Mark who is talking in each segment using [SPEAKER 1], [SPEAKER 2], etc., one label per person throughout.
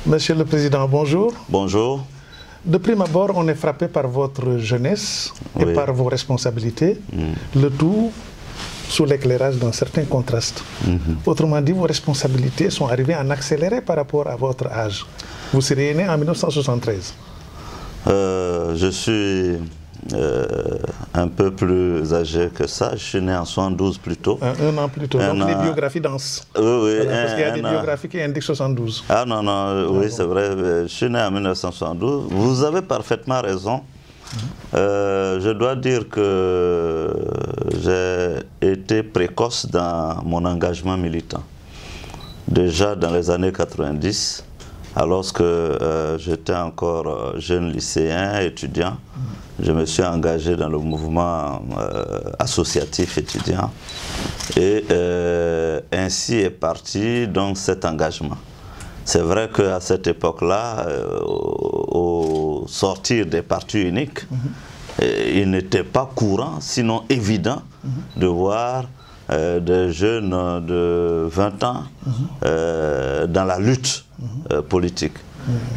[SPEAKER 1] Monsieur le Président, bonjour.
[SPEAKER 2] Bonjour.
[SPEAKER 1] De prime abord, on est frappé par votre jeunesse et par vos responsabilités, le tout sous l'éclairage d'un certain contraste. Autrement dit, vos responsabilités sont arrivées en accéléré par rapport à votre âge. Vous seriez né en 1973.
[SPEAKER 2] Je suis un peu plus âgé que ça. Je suis né en 72 plutôt.
[SPEAKER 1] Un an plus tôt. Donc les biographies dansent.
[SPEAKER 2] Oui,
[SPEAKER 1] voilà, parce qu'il y a des biographies qui indiquent 72.
[SPEAKER 2] Ah non, non, oui, c'est vrai. Je suis né en 1972. Vous avez parfaitement raison. Je dois dire que j'ai été précoce dans mon engagement militant. Déjà dans les années 90, alors que j'étais encore jeune lycéen, étudiant, je me suis engagé dans le mouvement associatif étudiant. Et ainsi est parti donc cet engagement. C'est vrai qu'à cette époque-là, au sortir des partis uniques, il n'était pas courant, sinon évident, de voir des jeunes de 20 ans dans la lutte politique.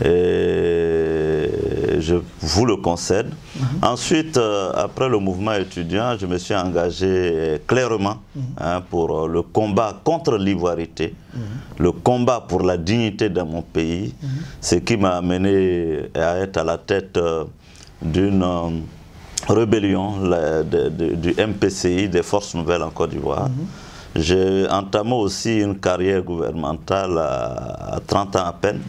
[SPEAKER 2] Et je vous le concède. Ensuite, après le mouvement étudiant, je me suis engagé clairement pour le combat contre l'ivoirité, le combat pour la dignité de mon pays, ce qui m'a amené à être à la tête d'une rébellion du MPCI, des Forces Nouvelles en Côte d'Ivoire. J'ai entamé aussi une carrière gouvernementale à 30 ans à peine.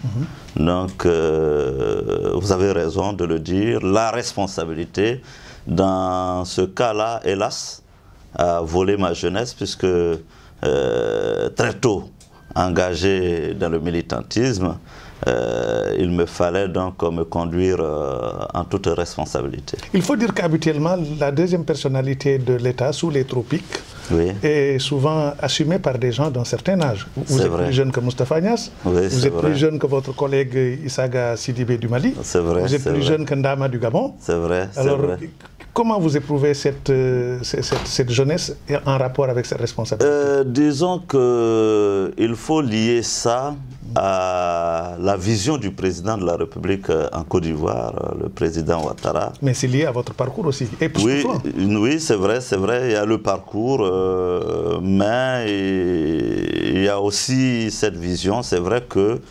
[SPEAKER 2] Donc, vous avez raison de le dire, la responsabilité, dans ce cas-là, hélas, a volé ma jeunesse, puisque très tôt engagé dans le militantisme, il me fallait donc me conduire en toute responsabilité.
[SPEAKER 1] Il faut dire qu'habituellement, la deuxième personnalité de l'État sous les tropiques est souvent assumée par des gens d'un certain âge. Vous êtes plus jeune que Moustapha Niasse, vous êtes plus jeune que votre collègue Issaga Sidibé du Mali, vous êtes plus jeune que Ndama du Gabon.
[SPEAKER 2] C'est vrai,
[SPEAKER 1] alors,
[SPEAKER 2] vrai.
[SPEAKER 1] Comment vous éprouvez cette jeunesse en rapport avec cette responsabilité?
[SPEAKER 2] Disons qu'il faut lier ça à la vision du président de la République en Côte d'Ivoire, le président Ouattara.
[SPEAKER 1] Mais c'est lié à votre parcours aussi.
[SPEAKER 2] Oui, c'est vrai, il y a le parcours, mais il y a aussi cette vision. C'est vrai que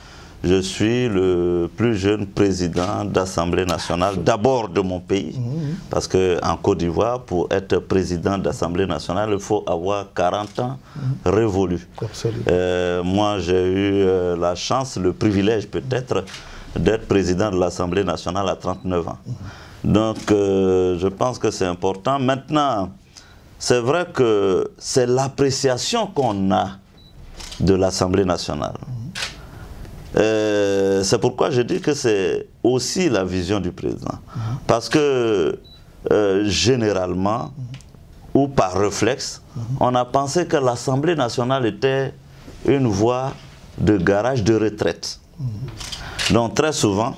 [SPEAKER 2] je suis le plus jeune président d'Assemblée nationale, d'abord de mon pays, parce qu'en Côte d'Ivoire, pour être président d'Assemblée nationale, il faut avoir 40 ans révolus. Moi, j'ai eu la chance, le privilège peut-être, d'être président de l'Assemblée nationale à 39 ans. Donc, je pense que c'est important. Maintenant, c'est vrai que c'est l'appréciation qu'on a de l'Assemblée nationale. C'est pourquoi je dis que c'est aussi la vision du président. Parce que généralement, ou par réflexe, on a pensé que l'Assemblée nationale était une voie de garage de retraite. Donc très souvent,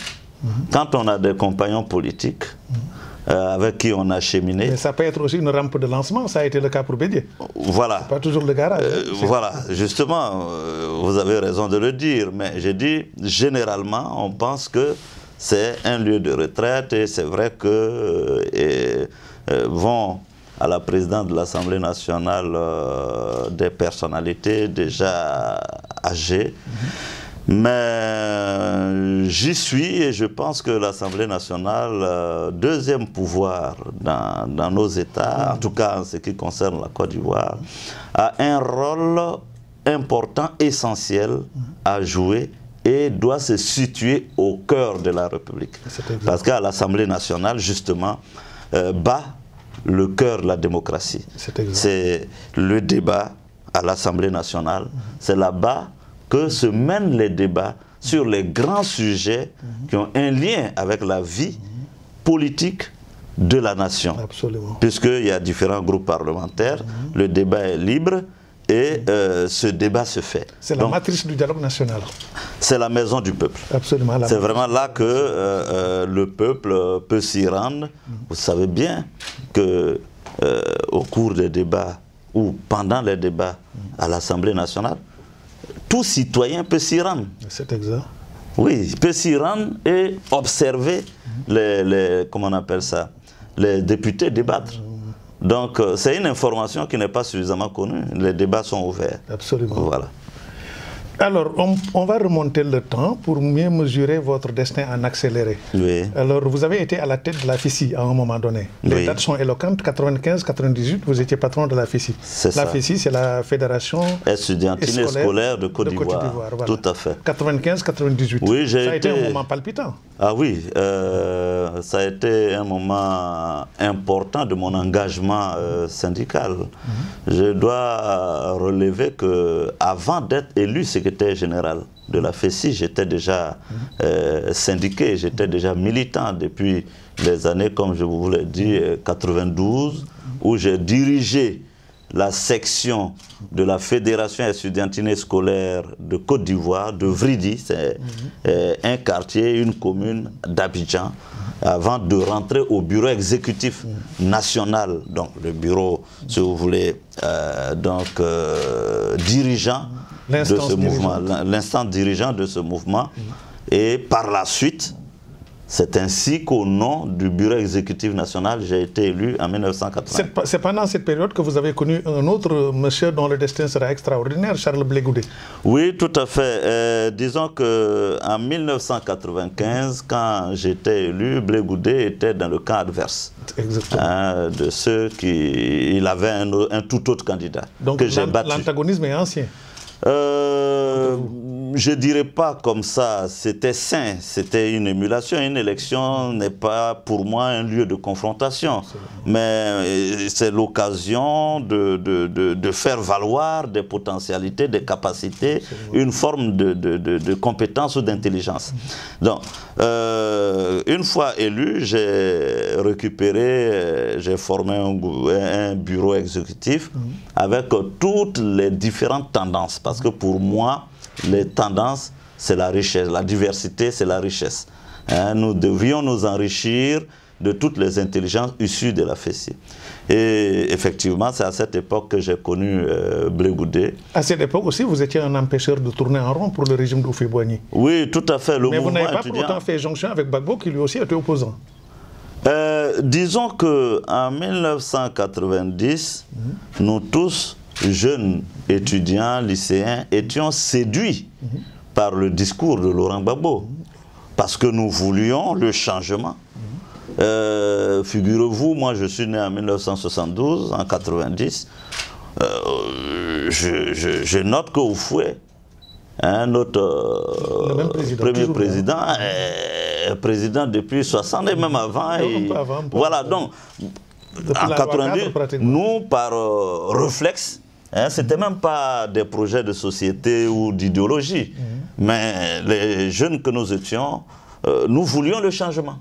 [SPEAKER 2] quand on a des compagnons politiques, avec qui on a cheminé.
[SPEAKER 1] Mais ça peut être aussi une rampe de lancement, ça a été le cas pour Bédié.
[SPEAKER 2] Voilà.
[SPEAKER 1] Pas toujours le garage.
[SPEAKER 2] Voilà, justement, vous avez raison de le dire, mais j'ai dit, généralement, on pense que c'est un lieu de retraite et c'est vrai que vont à la présidence de l'Assemblée nationale des personnalités déjà âgées. Mais j'y suis et je pense que l'Assemblée nationale, deuxième pouvoir dans nos États, en tout cas en ce qui concerne la Côte d'Ivoire, a un rôle important, essentiel à jouer et doit se situer au cœur de la République. Parce qu'à l'Assemblée nationale, justement, bat le cœur de la démocratie. C'est le débat à l'Assemblée nationale, c'est là-bas que se mènent les débats sur les grands sujets qui ont un lien avec la vie politique de la nation.
[SPEAKER 1] Absolument.
[SPEAKER 2] Puisqu'il y a différents groupes parlementaires, le débat est libre et ce débat se fait.
[SPEAKER 1] C'est la matrice du dialogue national.
[SPEAKER 2] C'est la maison du peuple.
[SPEAKER 1] Absolument.
[SPEAKER 2] C'est vraiment là que le peuple peut s'y rendre. Vous savez bien que au cours des débats ou pendant les débats à l'Assemblée nationale, tout citoyen peut s'y rendre.
[SPEAKER 1] C'est exact.
[SPEAKER 2] Oui, il peut s'y rendre et observer comment on appelle ça, les députés débattre. Donc, c'est une information qui n'est pas suffisamment connue. Les débats sont ouverts.
[SPEAKER 1] Absolument.
[SPEAKER 2] Voilà.
[SPEAKER 1] Alors, on va remonter le temps pour mieux mesurer votre destin en accéléré.
[SPEAKER 2] Oui.
[SPEAKER 1] Alors, vous avez été à la tête de la FICI à un moment donné. Les dates sont éloquentes. 95-98, vous étiez patron de la FICI. La FICI, c'est la Fédération
[SPEAKER 2] estudiantine et scolaire de Côte d'Ivoire.
[SPEAKER 1] Voilà.
[SPEAKER 2] Tout à fait.
[SPEAKER 1] 95-98.
[SPEAKER 2] Oui,
[SPEAKER 1] ça a été un moment palpitant.
[SPEAKER 2] Ah oui, ça a été un moment important de mon engagement syndical. Je dois relever qu'avant d'être élu secrétaire général de la FECI, j'étais déjà syndiqué, j'étais déjà militant depuis les années, comme je vous l'ai dit, 92, où j'ai dirigé la section de la Fédération estudiantine et scolaire de Côte d'Ivoire, de Vridi, c'est un quartier, une commune d'Abidjan, avant de rentrer au bureau exécutif national, donc le bureau, si vous voulez, dirigeant de ce mouvement, l'instant dirigeant de ce mouvement, et par la suite, c'est ainsi qu'au nom du bureau exécutif national, j'ai été élu en 1980.
[SPEAKER 1] C'est pendant cette période que vous avez connu un autre monsieur dont le destin sera extraordinaire, Charles Blé Goudé. Oui,
[SPEAKER 2] tout à fait. Disons qu'en 1995, quand j'étais élu, Blé Goudé était dans le camp adverse.
[SPEAKER 1] Exactement.
[SPEAKER 2] De ceux qui... Il avait un tout autre candidat.
[SPEAKER 1] Donc l'antagonisme est ancien.
[SPEAKER 2] Je ne dirais pas comme ça, c'était sain, c'était une émulation. Une élection n'est pas pour moi un lieu de confrontation, mais c'est l'occasion de faire valoir des potentialités, des capacités, une forme de compétence ou d'intelligence. Donc, une fois élu, j'ai récupéré, j'ai formé un bureau exécutif avec toutes les différentes tendances, parce que pour moi, les tendances, c'est la richesse. La diversité, c'est la richesse. Nous devrions nous enrichir de toutes les intelligences issues de la FECI. Et effectivement, c'est à cette époque que j'ai connu Blé Goudé. À cette époque aussi, vous étiez un empêcheur de tourner en rond pour le régime d'Houphouët-Boigny. Oui, tout à fait. Mais vous n'avez pas pour autant fait jonction avec Gbagbo, qui lui aussi était opposant. Disons qu'en 1990, nous tous, jeunes étudiants, lycéens, étions séduits par le discours de Laurent Gbagbo, parce que nous voulions le changement. Figurez-vous, moi je suis né en 1972, en 90, je note que Houphouët, notre premier président, est président depuis 60 et même avant. Voilà, donc en 90, nous, par réflexe, c'était même pas des projets de société ou d'idéologie, mais les jeunes que nous étions, nous voulions le changement.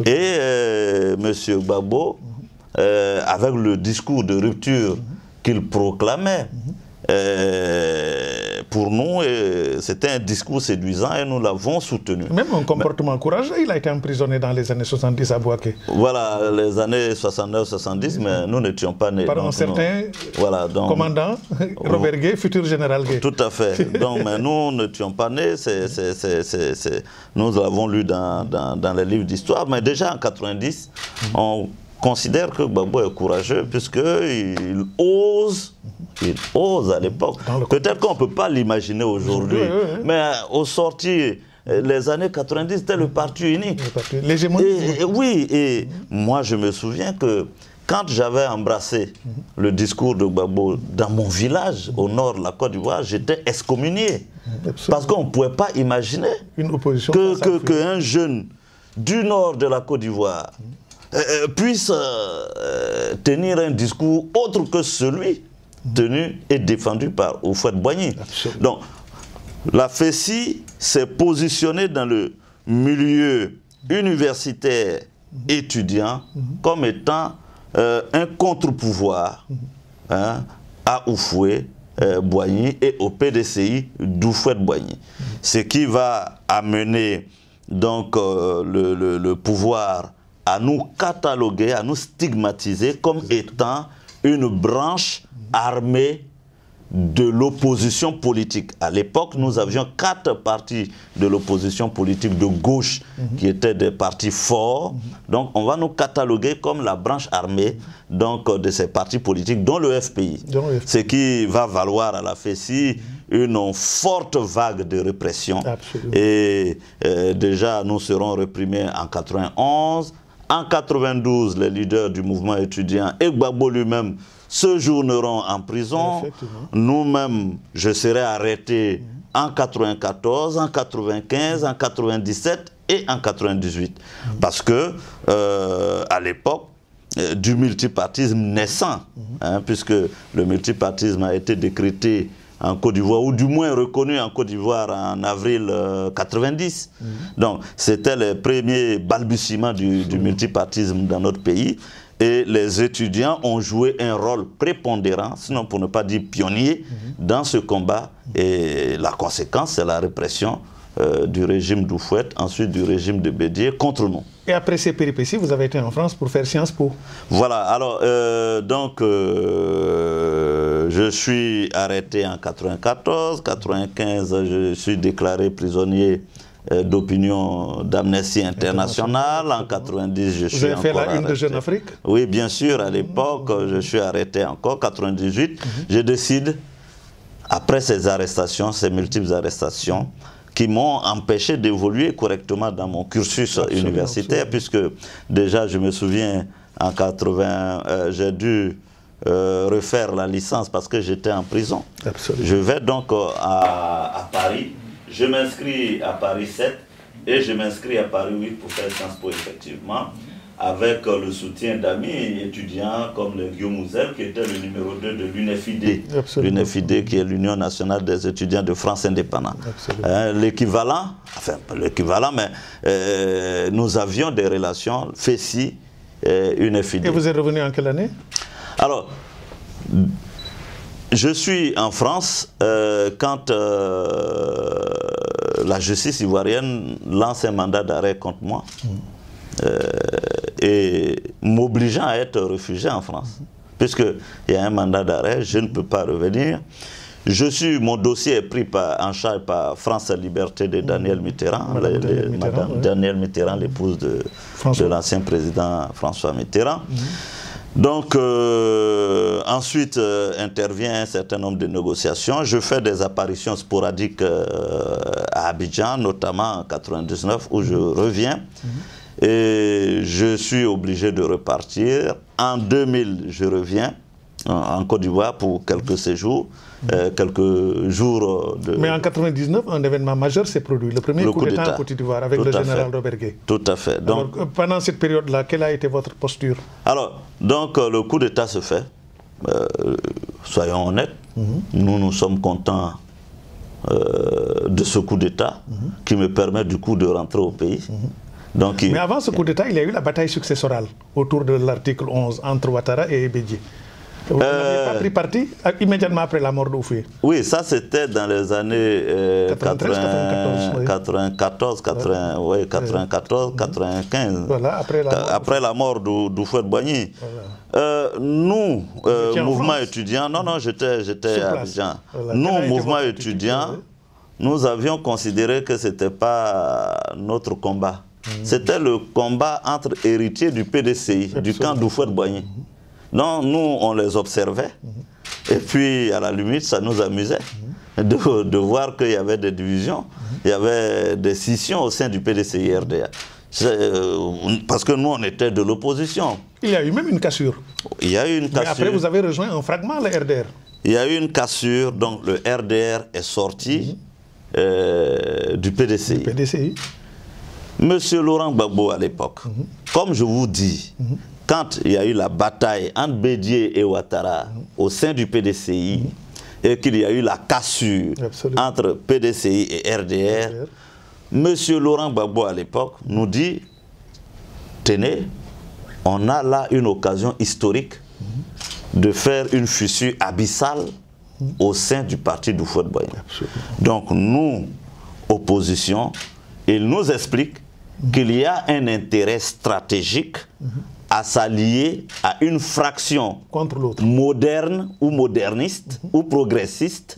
[SPEAKER 2] Et M. Gbagbo, avec le discours de rupture qu'il proclamait, pour nous, c'était un discours séduisant et nous l'avons soutenu. Même un comportement courageux, il a été emprisonné dans les années 70 à Bouaké. Voilà, les années 69-70, mais nous n'étions pas nés. Par un certain commandant, Robert Gué, futur général Gué. Tout à fait. Donc, mais nous n'étions pas nés, nous l'avons lu dans les livres d'histoire, mais déjà en 90, on considère que Gbagbo est courageux puisqu'il ose à l'époque. Peut-être qu'on ne peut pas l'imaginer aujourd'hui, mais au sortir, les années 90, c'était le parti unique. Oui, et moi je me souviens que quand j'avais embrassé le discours de Gbagbo dans mon village, au nord de la Côte d'Ivoire, j'étais excommunié. Parce qu'on ne pouvait pas imaginer qu'un jeune du nord de la Côte d'Ivoire puisse tenir un discours autre que celui tenu et défendu par Houphouët-Boigny. Donc, la FECI s'est positionnée dans le milieu universitaire étudiant comme étant un contre-pouvoir à Houphouët-Boigny et au PDCI d'Houphouët-Boigny. Ce qui va amener donc le pouvoir à nous cataloguer, à nous stigmatiser comme étant une branche armée de l'opposition politique. À l'époque, nous avions 4 partis de l'opposition politique de gauche qui étaient des partis forts. Donc, on va nous cataloguer comme la branche armée donc, de ces partis politiques, dont le FPI. Ce qui va valoir à la FECI une forte vague de répression. Absolument. Et déjà, nous serons réprimés en 91. En 92, les leaders du mouvement étudiant et Gbagbo lui-même séjourneront en prison. Nous-mêmes, je serai arrêté en 94, en 95, en 97 et en 98. Parce que, à l'époque, du multipartisme naissant, puisque le multipartisme a été décrété en Côte d'Ivoire, ou du moins reconnu en Côte d'Ivoire en avril 90. Donc, c'était les premiers balbutiements du multipartisme dans notre pays. Et les étudiants ont joué un rôle prépondérant, sinon pour ne pas dire pionnier, dans ce combat. Et la conséquence, c'est la répression du régime d'Houphouët, ensuite du régime de Bédié contre nous.
[SPEAKER 1] Et après ces péripéties, vous avez été en France pour faire Sciences Po.
[SPEAKER 2] Voilà, alors je suis arrêté en 94, 95, je suis déclaré prisonnier d'opinion d'Amnesty International. En 90, je suis encore arrêté.
[SPEAKER 1] Vous avez fait la une de Jeune Afrique?
[SPEAKER 2] Oui, bien sûr, à l'époque, je suis arrêté encore. 98, je décide, après ces arrestations, ces multiples arrestations, qui m'ont empêché d'évoluer correctement dans mon cursus universitaire, puisque déjà, je me souviens, en 80, j'ai dû refaire la licence parce que j'étais en prison. Absolument. Je vais donc à Paris, je m'inscris à Paris 7 et je m'inscris à Paris 8 pour faire Sciences Po, effectivement, avec le soutien d'amis étudiants comme le Guillaume Mouzel, qui était le numéro 2 de l'UNFID. L'UNFID, qui est l'Union nationale des étudiants de France indépendante. L'équivalent, enfin pas l'équivalent, mais nous avions des relations FECI, UNFID.
[SPEAKER 1] Et vous êtes revenu en quelle année?
[SPEAKER 2] Alors, je suis en France quand la justice ivoirienne lance un mandat d'arrêt contre moi. Et m'obligeant à être réfugié en France. Puisqu'il y a un mandat d'arrêt, je ne peux pas revenir. Mon dossier est pris en charge par France Liberté de Danielle Mitterrand, Madame Danielle Mitterrand, l'épouse de l'ancien président François Mitterrand. Donc, ensuite intervient un certain nombre de négociations. Je fais des apparitions sporadiques à Abidjan, notamment en 99, où je reviens. Et je suis obligé de repartir. En 2000, je reviens en Côte d'Ivoire pour quelques séjours, quelques jours de...
[SPEAKER 1] Mais en 99, un événement majeur s'est produit, le premier coup d'État en Côte d'Ivoire avec le général Robert Gueye.
[SPEAKER 2] Tout à fait. Donc,
[SPEAKER 1] alors, pendant cette période-là, quelle a été votre posture?
[SPEAKER 2] Alors, donc le coup d'État se fait, soyons honnêtes, nous sommes contents de ce coup d'État qui me permet du coup de rentrer au pays. Donc,
[SPEAKER 1] mais avant ce coup d'État, il y a eu la bataille successorale autour de l'article 11 entre Ouattara et Bédié. Vous n'aviez pas pris parti immédiatement après la mort d'Oufoué?
[SPEAKER 2] Oui, ça c'était dans les années 94, 95.
[SPEAKER 1] Voilà,
[SPEAKER 2] après la mort d'Houphouët-Boigny. Voilà. Nous, mouvement étudiant, non, j'étais à Abidjan. Voilà. Nous, mouvement étudiant, nous avions considéré que ce n'était pas notre combat. C'était le combat entre héritiers du PDCI, du camp d'Houphouët-Boigny. Donc nous, on les observait. Et puis, à la limite, ça nous amusait de voir qu'il y avait des divisions, il y avait des scissions au sein du PDCI-RDA. Parce que nous, on était de l'opposition.
[SPEAKER 1] Il y a eu même une cassure.
[SPEAKER 2] Il y a eu une cassure.
[SPEAKER 1] Mais après, vous avez rejoint un fragment, le RDR.
[SPEAKER 2] Il y a eu une cassure, donc le RDR est sorti du PDCI. Monsieur Laurent Gbagbo, à l'époque, comme je vous dis, quand il y a eu la bataille entre Bédié et Ouattara au sein du PDCI et qu'il y a eu la cassure entre PDCI et RDR, Monsieur Laurent Gbagbo, à l'époque, nous dit, tenez, on a là une occasion historique de faire une fissure abyssale au sein du parti d'Houphouët-Boigny. Donc nous, opposition, il nous explique qu'il y a un intérêt stratégique à s'allier à une fraction moderne ou moderniste ou progressiste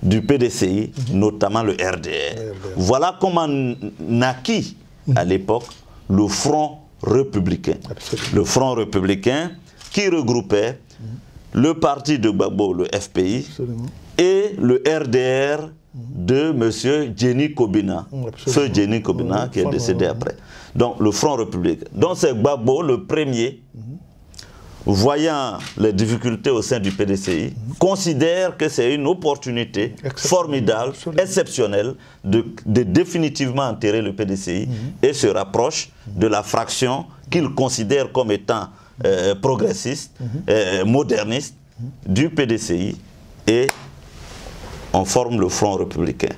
[SPEAKER 2] du PDCI, notamment le RDR. Voilà comment naquit à l'époque le Front républicain. Le Front républicain qui regroupait le parti de Gbagbo, le FPI, et le RDR de M. Jenny Kobina, ce Jenny Kobina qui est décédé après. Donc le Front républicain. Donc c'est Gbagbo le premier, voyant les difficultés au sein du PDCI, considère que c'est une opportunité formidable, exceptionnelle, de définitivement enterrer le PDCI et se rapproche de la fraction qu'il considère comme étant progressiste, moderniste du PDCI, et on forme le Front républicain.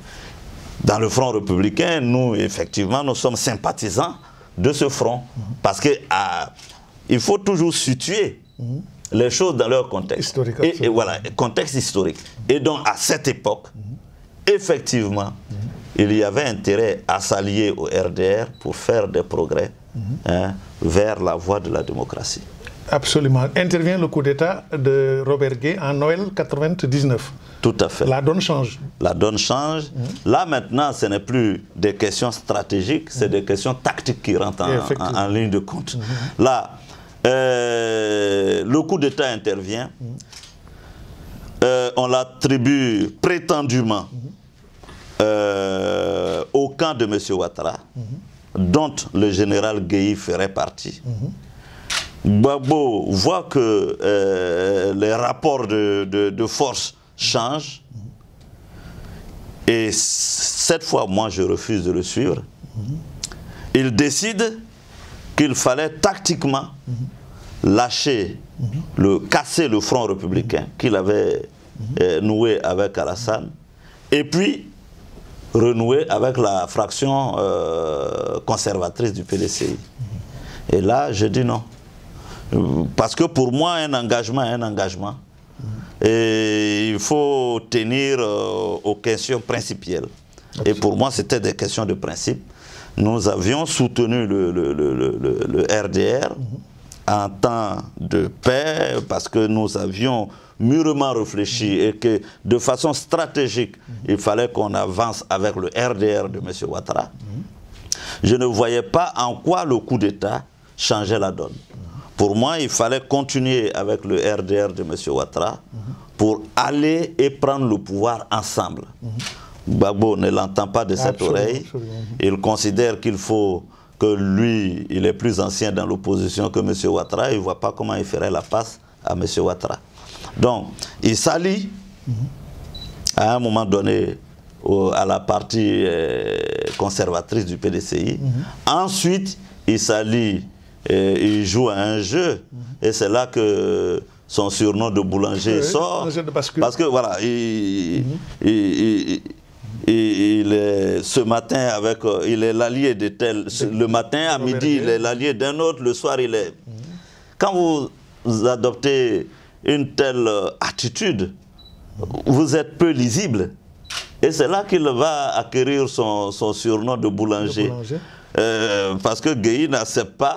[SPEAKER 2] Dans le Front républicain, nous, effectivement, nous sommes sympathisants de ce front, parce que il faut toujours situer les choses dans leur contexte. Et voilà, contexte historique. Et donc, à cette époque, effectivement, il y avait intérêt à s'allier au RDR pour faire des progrès vers la voie de la démocratie.
[SPEAKER 1] Absolument. Intervient le coup d'État de Robert Gueye en Noël 1999.
[SPEAKER 2] Tout à fait.
[SPEAKER 1] La donne change. La donne change.
[SPEAKER 2] Là, maintenant, ce n'est plus des questions stratégiques, c'est des questions tactiques qui rentrent en ligne de compte. Là, le coup d'État intervient. On l'attribue prétendument au camp de M. Ouattara, dont le général Gueye ferait partie. Gbagbo voit que les rapports de force changent, et cette fois, moi, je refuse de le suivre. Il décide qu'il fallait tactiquement lâcher, casser le Front républicain qu'il avait noué avec Alassane, et puis renouer avec la fraction conservatrice du PDCI. Et là, je dis non. Parce que pour moi, un engagement est un engagement. Et il faut tenir aux questions principielles. Et pour moi, c'était des questions de principe. Nous avions soutenu le RDR en temps de paix, parce que nous avions mûrement réfléchi et que de façon stratégique, il fallait qu'on avance avec le RDR de M. Ouattara. Je ne voyais pas en quoi le coup d'État changeait la donne. Pour moi, il fallait continuer avec le RDR de M. Ouattara pour aller et prendre le pouvoir ensemble. Gbagbo ne l'entend pas de cette oreille. Il considère qu'il faut que lui, il est plus ancien dans l'opposition que M. Ouattara. Il ne voit pas comment il ferait la passe à M. Ouattara. Donc, il s'allie à un moment donné à la partie conservatrice du PDCI. Ensuite, il s'allie et il joue à un jeu. Et c'est là que son surnom de boulanger sort. Parce que voilà, il est ce matin avec, il est l'allié de tel. Le matin, à midi, il est l'allié d'un autre. Le soir, il est. Quand vous adoptez une telle attitude, vous êtes peu lisible. Et c'est là qu'il va acquérir son surnom de boulanger. Parce que Gueye n'accepte pas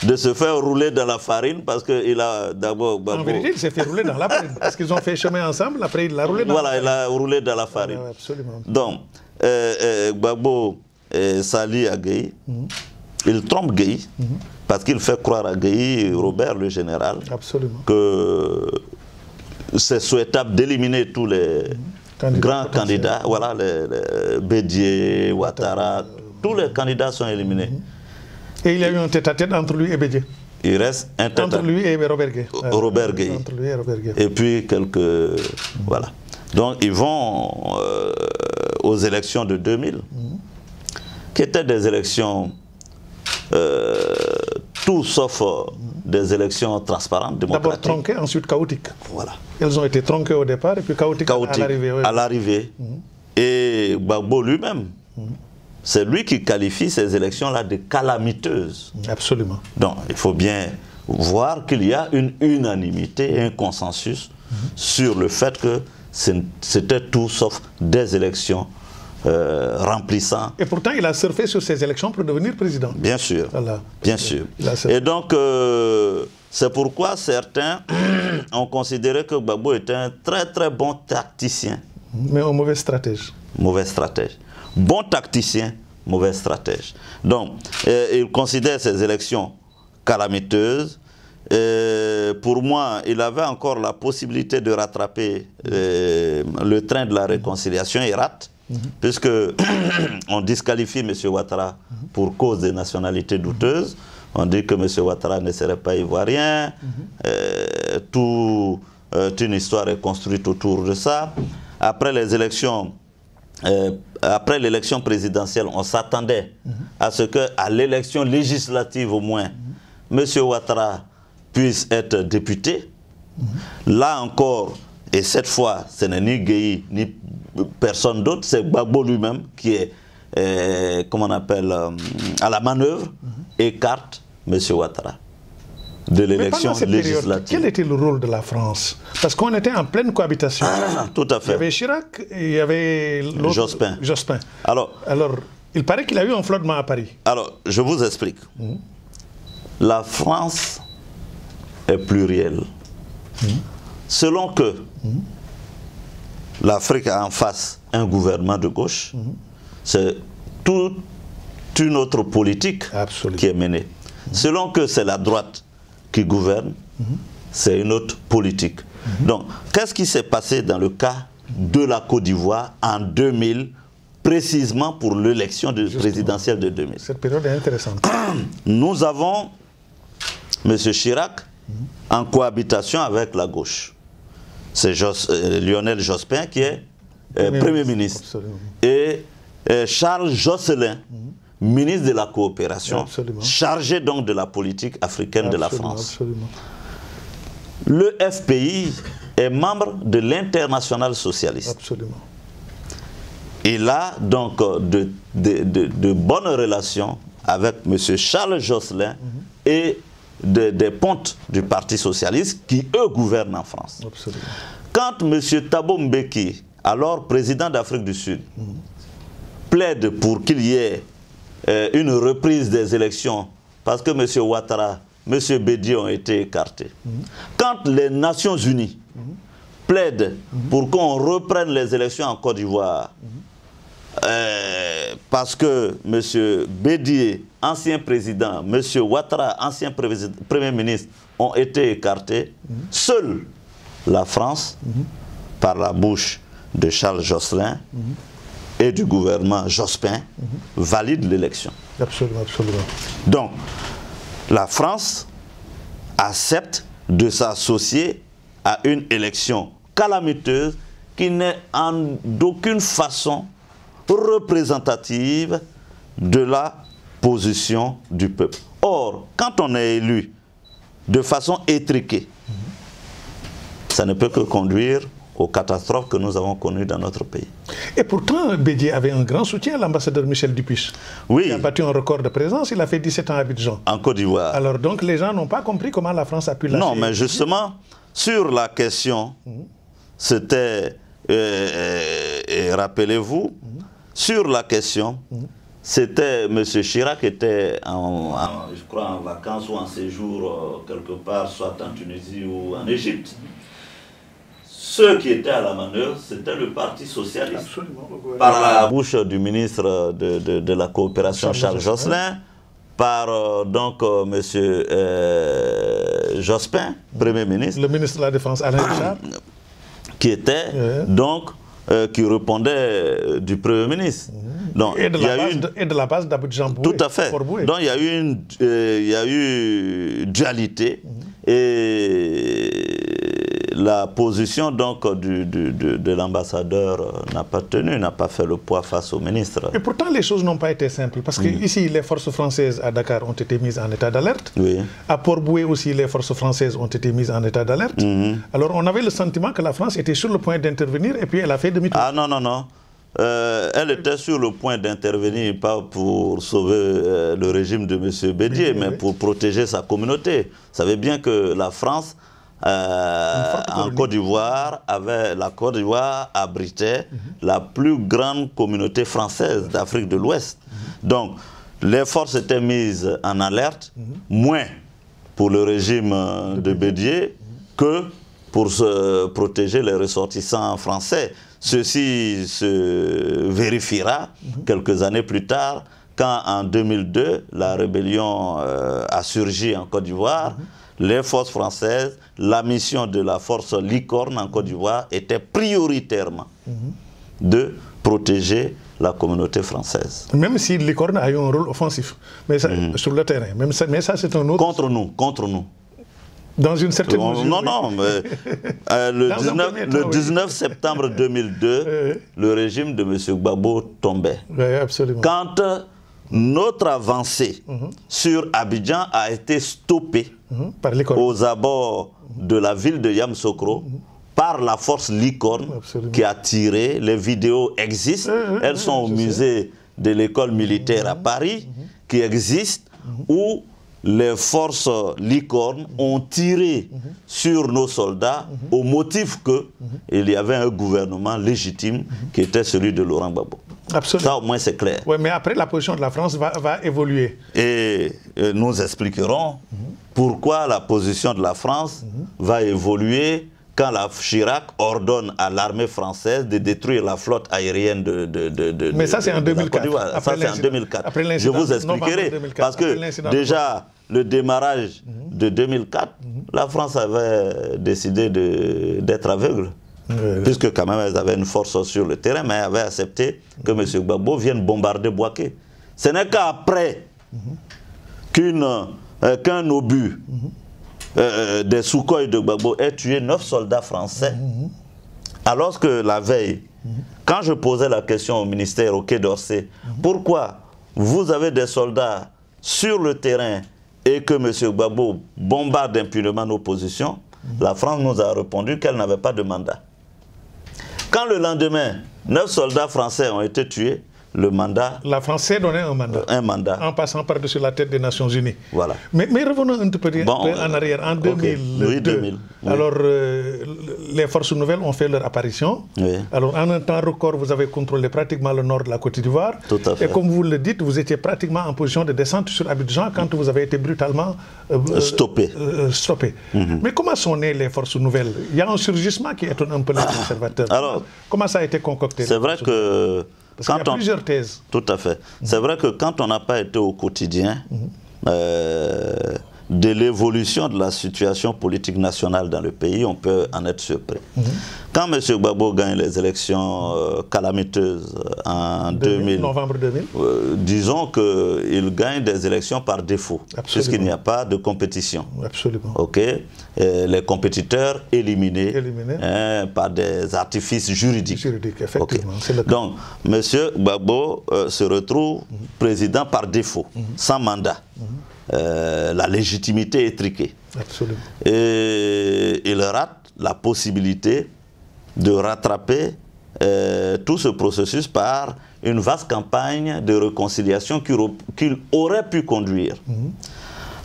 [SPEAKER 2] de se faire rouler dans la farine, parce qu'il a d'abord...
[SPEAKER 1] En vérité, il s'est fait rouler dans la farine. Parce qu'ils ont fait chemin ensemble, après il l'a roulé dans la farine.
[SPEAKER 2] Voilà, il a roulé dans la farine.
[SPEAKER 1] Absolument.
[SPEAKER 2] Donc, Gbagbo s'allie à Gueye. Il trompe Gueye, parce qu'il fait croire à Gueye, Robert le général, que c'est souhaitable d'éliminer tous les grands candidats. Voilà, les Bédié, Ouattara, tous les candidats sont éliminés.
[SPEAKER 1] Et il y a eu un tête-à-tête entre lui et Bédié.
[SPEAKER 2] Il reste un tête-à-tête.
[SPEAKER 1] Entre lui et Robert Gueye.
[SPEAKER 2] Robert Gueye.
[SPEAKER 1] Entre lui et Robert Gueye.
[SPEAKER 2] Et puis quelques... Voilà. Donc ils vont aux élections de 2000, qui étaient des élections tout sauf des élections transparentes, démocratiques.
[SPEAKER 1] D'abord tronquées, ensuite chaotiques.
[SPEAKER 2] Voilà.
[SPEAKER 1] Elles ont été tronquées au départ et puis chaotiques à l'arrivée.
[SPEAKER 2] À l'arrivée. Et Gbagbo lui-même, c'est lui qui qualifie ces élections-là de calamiteuses.
[SPEAKER 1] Absolument.
[SPEAKER 2] Donc il faut bien voir qu'il y a une unanimité, un consensus sur le fait que c'était tout sauf des élections remplissant.
[SPEAKER 1] Et pourtant, il a surfé sur ces élections pour devenir président.
[SPEAKER 2] Bien sûr,
[SPEAKER 1] voilà.
[SPEAKER 2] Bien sûr. Et donc, c'est pourquoi certains ont considéré que Gbagbo était un très bon tacticien.
[SPEAKER 1] Mais un mauvais stratège.
[SPEAKER 2] Mauvais stratège. Bon tacticien, mauvais stratège. Donc, il considère ces élections calamiteuses. Pour moi, il avait encore la possibilité de rattraper le train de la réconciliation. Il rate, puisque on disqualifie M. Ouattara pour cause des nationalités douteuses. On dit que M. Ouattara ne serait pas ivoirien. Toute une histoire est construite autour de ça. Après les élections, après l'élection présidentielle, on s'attendait à ce qu'à l'élection législative au moins, M. Ouattara puisse être député. Là encore, et cette fois, ce n'est ni Gueye ni personne d'autre, c'est Gbagbo lui-même qui est, comment on appelle, à la manœuvre, écarte M. Ouattara de l'élection législative.
[SPEAKER 1] Quel était le rôle de la France? Parce qu'on était en pleine cohabitation.
[SPEAKER 2] Tout à fait.
[SPEAKER 1] Il y avait Chirac et il y avait l'autre, Jospin. Alors, il paraît qu'il a eu un flottement à Paris.
[SPEAKER 2] Alors, je vous explique. La France est plurielle. Selon que l'Afrique a en face un gouvernement de gauche, c'est toute une autre politique qui est menée. Selon que c'est la droite qui gouverne, c'est une autre politique. Donc, qu'est-ce qui s'est passé dans le cas de la Côte d'Ivoire en 2000, précisément pour l'élection présidentielle de 2000?
[SPEAKER 1] Cette période est intéressante.
[SPEAKER 2] Nous avons M. Chirac en cohabitation avec la gauche. C'est Lionel Jospin qui est Premier ministre.
[SPEAKER 1] Absolument.
[SPEAKER 2] Et Charles Jocelyn, ministre de la coopération, chargé donc de la politique africaine de la France.
[SPEAKER 1] Absolument.
[SPEAKER 2] Le FPI est membre de l'Internationale socialiste.
[SPEAKER 1] Absolument.
[SPEAKER 2] Il a donc de bonnes relations avec M. Charles Jocelyn et des pontes du Parti socialiste qui, eux, gouvernent en France.
[SPEAKER 1] Absolument.
[SPEAKER 2] Quand M. Thabo Mbeki, alors président d'Afrique du Sud, plaide pour qu'il y ait une reprise des élections parce que M. Ouattara, M. Bédié ont été écartés. Quand les Nations Unies plaident pour qu'on reprenne les élections en Côte d'Ivoire, parce que M. Bédié, ancien président, M. Ouattara, ancien premier ministre, ont été écartés, seule la France, par la bouche de Charles Jocelyn et du gouvernement Jospin, valide l'élection.
[SPEAKER 1] Absolument, absolument.
[SPEAKER 2] Donc, la France accepte de s'associer à une élection calamiteuse qui n'est en d'aucune façon représentative de la position du peuple. Or, quand on est élu de façon étriquée, ça ne peut que conduire aux catastrophes que nous avons connues dans notre pays.
[SPEAKER 1] Et pourtant, Bédié avait un grand soutien à l'ambassadeur Michel Dupuis.
[SPEAKER 2] Oui.
[SPEAKER 1] Il a battu un record de présence, il a fait 17 ans à Abidjan.
[SPEAKER 2] En Côte d'Ivoire.
[SPEAKER 1] Alors donc, les gens n'ont pas compris comment la France a pu lâcher.
[SPEAKER 2] Non, mais justement, sur la question, c'était, et rappelez-vous, sur la question, c'était M. Chirac qui était, je crois, en vacances ou en séjour quelque part, soit en Tunisie ou en Égypte. Ceux qui étaient à la manœuvre, c'était le Parti socialiste.
[SPEAKER 1] Absolument.
[SPEAKER 2] Par la bouche du ministre de la coopération, Charles Jocelyn, par donc M. Jospin, Premier ministre.
[SPEAKER 1] Le ministre de la Défense, Alain Richard.
[SPEAKER 2] Qui était donc, qui répondait du Premier ministre. Donc,
[SPEAKER 1] et de la base d'Abidjan.
[SPEAKER 2] Tout à fait. Donc il y a eu dualité et la position donc de l'ambassadeur n'a pas tenu, n'a pas fait le poids face au ministre.
[SPEAKER 1] Et pourtant les choses n'ont pas été simples parce que ici les forces françaises à Dakar ont été mises en état d'alerte.
[SPEAKER 2] Oui.
[SPEAKER 1] À Port-Boué aussi les forces françaises ont été mises en état d'alerte. Alors on avait le sentiment que la France était sur le point d'intervenir et puis elle a fait demi-tour.
[SPEAKER 2] Ah non, non, non. Elle était sur le point d'intervenir, pas pour sauver le régime de M. Bédié, mais pour protéger sa communauté. Vous savez bien que la France en Côte d'Ivoire, la Côte d'Ivoire abritait la plus grande communauté française d'Afrique de l'Ouest. Donc, les forces étaient mises en alerte, moins pour le régime de Bédié que pour se protéger les ressortissants français. Ceci se vérifiera quelques années plus tard, quand en 2002, la rébellion a surgi en Côte d'Ivoire. Les forces françaises, la mission de la force Licorne en Côte d'Ivoire était prioritairement de protéger la communauté française.
[SPEAKER 1] Même si Licorne a eu un rôle offensif, mais ça, sur le terrain, mais ça c'est un autre...
[SPEAKER 2] Contre nous.
[SPEAKER 1] Dans une certaine mesure.
[SPEAKER 2] Non, mais le 19 septembre 2002, le régime de M. Gbagbo tombait.
[SPEAKER 1] Oui, absolument.
[SPEAKER 2] Quand notre avancée sur Abidjan a été stoppée
[SPEAKER 1] par
[SPEAKER 2] aux abords de la ville de Yamoussoukro par la force Licorne qui a tiré. Les vidéos existent, elles sont au musée de l'école militaire à Paris, qui existe, où les forces Licorne ont tiré sur nos soldats au motif qu'il y avait un gouvernement légitime qui était celui de Laurent Gbagbo.
[SPEAKER 1] Absolument.
[SPEAKER 2] Ça au moins c'est clair.
[SPEAKER 1] Oui, mais après la position de la France va évoluer.
[SPEAKER 2] Et nous expliquerons pourquoi la position de la France va évoluer quand la Chirac ordonne à l'armée française de détruire la flotte aérienne de
[SPEAKER 1] Mais ça c'est en 2004.
[SPEAKER 2] Ça c'est en 2004. Je vous expliquerai. Parce que déjà, le démarrage de 2004, la France avait décidé d'être aveugle. Puisque quand même, elles avaient une force sur le terrain, mais elles avaient accepté que M. Gbagbo vienne bombarder Bouaké. Ce n'est qu'après qu'un obus des Sukhoi de Gbagbo ait tué 9 soldats français, alors que la veille, quand je posais la question au ministère, au Quai d'Orsay, pourquoi vous avez des soldats sur le terrain et que M. Gbagbo bombarde impunément nos positions, la France nous a répondu qu'elle n'avait pas de mandat. Quand le lendemain, 9 soldats français ont été tués, le mandat...
[SPEAKER 1] La France s'est donné un mandat.
[SPEAKER 2] Un mandat.
[SPEAKER 1] En passant par-dessus la tête des Nations Unies.
[SPEAKER 2] Voilà.
[SPEAKER 1] Mais revenons un peu en arrière. En 2002,
[SPEAKER 2] oui, 2000. Oui.
[SPEAKER 1] Alors, les forces nouvelles ont fait leur apparition.
[SPEAKER 2] Oui.
[SPEAKER 1] Alors, en un temps record, vous avez contrôlé pratiquement le nord de la Côte d'Ivoire.
[SPEAKER 2] Tout à fait.
[SPEAKER 1] Et comme vous le dites, vous étiez pratiquement en position de descente sur Abidjan quand vous avez été brutalement
[SPEAKER 2] stoppé.
[SPEAKER 1] Mais comment sont nées les forces nouvelles? Il y a un surgissement qui étonne un peu les observateurs.
[SPEAKER 2] Alors,
[SPEAKER 1] comment ça a été concocté?
[SPEAKER 2] C'est vrai que...
[SPEAKER 1] Parce qu'il y a plusieurs thèses.
[SPEAKER 2] Tout à fait. C'est vrai que quand on n'a pas été au quotidien de l'évolution de la situation politique nationale dans le pays, on peut en être surpris. Quand M. Gbagbo gagne les élections calamiteuses en
[SPEAKER 1] novembre 2000,
[SPEAKER 2] disons qu'il gagne des élections par défaut, puisqu'il n'y a pas de compétition.
[SPEAKER 1] Absolument.
[SPEAKER 2] Ok. Les compétiteurs éliminés par des artifices juridiques.
[SPEAKER 1] Effectivement.
[SPEAKER 2] Okay. Donc, M. Gbagbo se retrouve président par défaut, sans mandat. La légitimité est triquée.
[SPEAKER 1] Absolument.
[SPEAKER 2] Et il rate la possibilité de rattraper tout ce processus par une vaste campagne de réconciliation qu'il aurait pu conduire.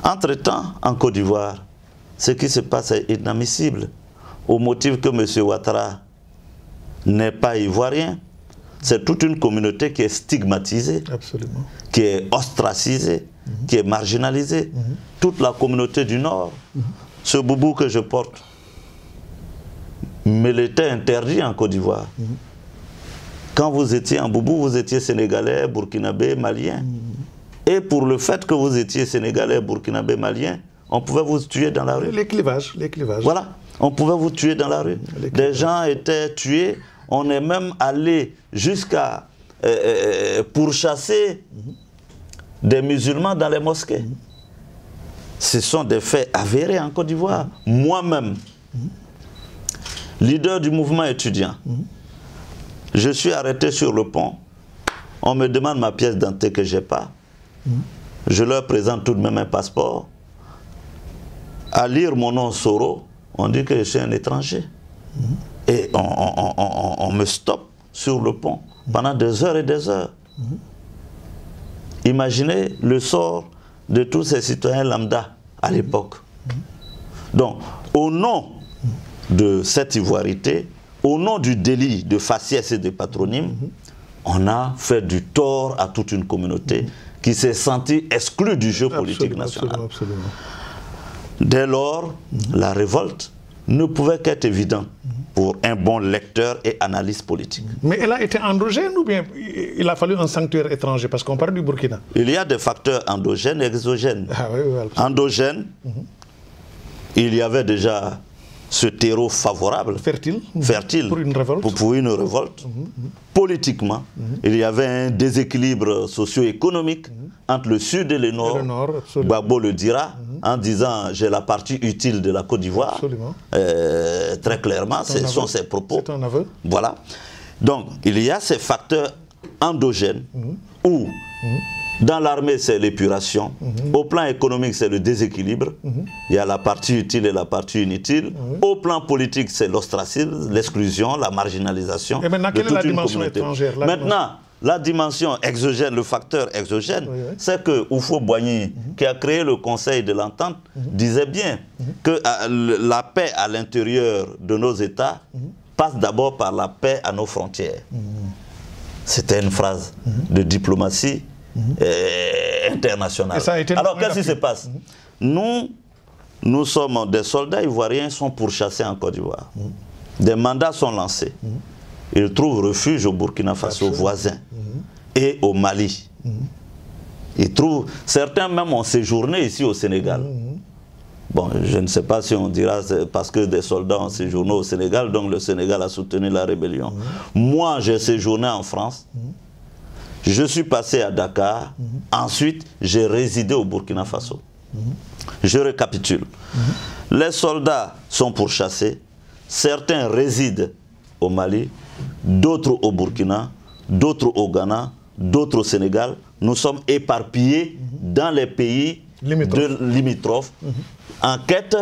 [SPEAKER 2] Entre-temps, en Côte d'Ivoire, ce qui se passe est inadmissible. Au motif que M. Ouattara n'est pas ivoirien, c'est toute une communauté qui est stigmatisée,
[SPEAKER 1] absolument,
[SPEAKER 2] qui est ostracisée, qui est marginalisée. Toute la communauté du Nord, ce boubou que je porte, me l'était interdit en Côte d'Ivoire. Quand vous étiez en boubou, vous étiez sénégalais, burkinabé, malien. Et pour le fait que vous étiez sénégalais, burkinabé, malien, on pouvait vous tuer dans la rue.
[SPEAKER 1] Les clivages.
[SPEAKER 2] Voilà, on pouvait vous tuer dans la rue. Des gens étaient tués. On est même allé jusqu'à pourchasser des musulmans dans les mosquées. Ce sont des faits avérés en Côte d'Ivoire. Moi-même, leader du mouvement étudiant, je suis arrêté sur le pont. On me demande ma pièce d'identité que je n'ai pas. Je leur présente tout de même un passeport. À lire mon nom Soro, on dit que je suis un étranger. Et on me stoppe sur le pont pendant des heures et des heures. Imaginez le sort de tous ces citoyens lambda à l'époque. Donc, au nom de cette ivoirité, au nom du délit de faciès et de patronyme, on a fait du tort à toute une communauté qui s'est sentie exclue du jeu politique national.
[SPEAKER 1] Absolument.
[SPEAKER 2] Dès lors, la révolte ne pouvait qu'être évidente pour un bon lecteur et analyste politique.
[SPEAKER 1] Mais elle a été endogène ou bien il a fallu un sanctuaire étranger? Parce qu'on parle du Burkina.
[SPEAKER 2] Il y a des facteurs endogènes et exogènes.
[SPEAKER 1] Ah, oui,
[SPEAKER 2] endogènes, il y avait déjà ce terreau favorable, fertile
[SPEAKER 1] pour une révolte.
[SPEAKER 2] Pour une révolte. Politiquement, il y avait un déséquilibre socio-économique entre le sud et le nord. Gbagbo le dira en disant « j'ai la partie utile de la Côte d'Ivoire ». Très clairement, ce sont ses propos.
[SPEAKER 1] C'est un aveu.
[SPEAKER 2] Voilà. Donc, il y a ces facteurs endogènes où dans l'armée, c'est l'épuration. Au plan économique, c'est le déséquilibre. Il y a la partie utile et la partie inutile. Au plan politique, c'est l'ostracisme, l'exclusion, la marginalisation.
[SPEAKER 1] Et maintenant, quelle est la dimension étrangère?
[SPEAKER 2] Maintenant, la dimension exogène, le facteur exogène, c'est que Oufo Boigny, qui a créé le Conseil de l'Entente, disait bien que la paix à l'intérieur de nos États passe d'abord par la paix à nos frontières. C'était une phrase de diplomatie international. Alors qu'est-ce qui se passe? Nous sommes des soldats ivoiriens sont pourchassés en Côte d'Ivoire. Des mandats sont lancés. Ils trouvent refuge au Burkina Faso voisin et au Mali. Ils trouvent, certains même ont séjourné ici au Sénégal. Bon, je ne sais pas si on dira parce que des soldats ont séjourné au Sénégal, donc le Sénégal a soutenu la rébellion. Moi, j'ai séjourné en France. Je suis passé à Dakar, ensuite j'ai résidé au Burkina Faso. Je récapitule. Les soldats sont pourchassés, certains résident au Mali, d'autres au Burkina, d'autres au Ghana, d'autres au Sénégal. Nous sommes éparpillés dans les pays limitrophes en quête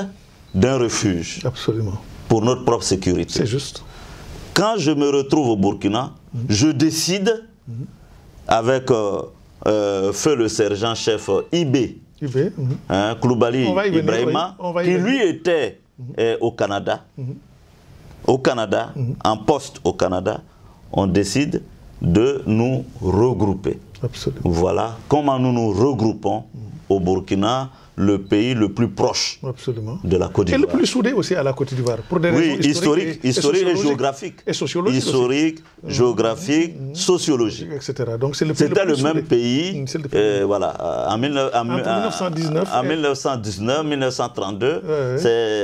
[SPEAKER 2] d'un refuge.
[SPEAKER 1] Absolument.
[SPEAKER 2] Pour notre propre sécurité.
[SPEAKER 1] C'est juste.
[SPEAKER 2] Quand je me retrouve au Burkina, je décide avec feu le sergent-chef Ibé, Koulibaly Ibrahima, qui lui était au Canada. Au Canada, en poste au Canada, on décide de nous regrouper.
[SPEAKER 1] Absolument.
[SPEAKER 2] Voilà comment nous nous regroupons au Burkina, le pays le plus proche de la Côte d'Ivoire.
[SPEAKER 1] Et le plus soudé aussi à la Côte d'Ivoire, pour des raisons
[SPEAKER 2] historiques et géographiques.
[SPEAKER 1] Et sociologiques.
[SPEAKER 2] Historiques, géographiques, sociologiques.
[SPEAKER 1] Etc.
[SPEAKER 2] C'était le même pays, voilà, en
[SPEAKER 1] 1919,
[SPEAKER 2] 1932,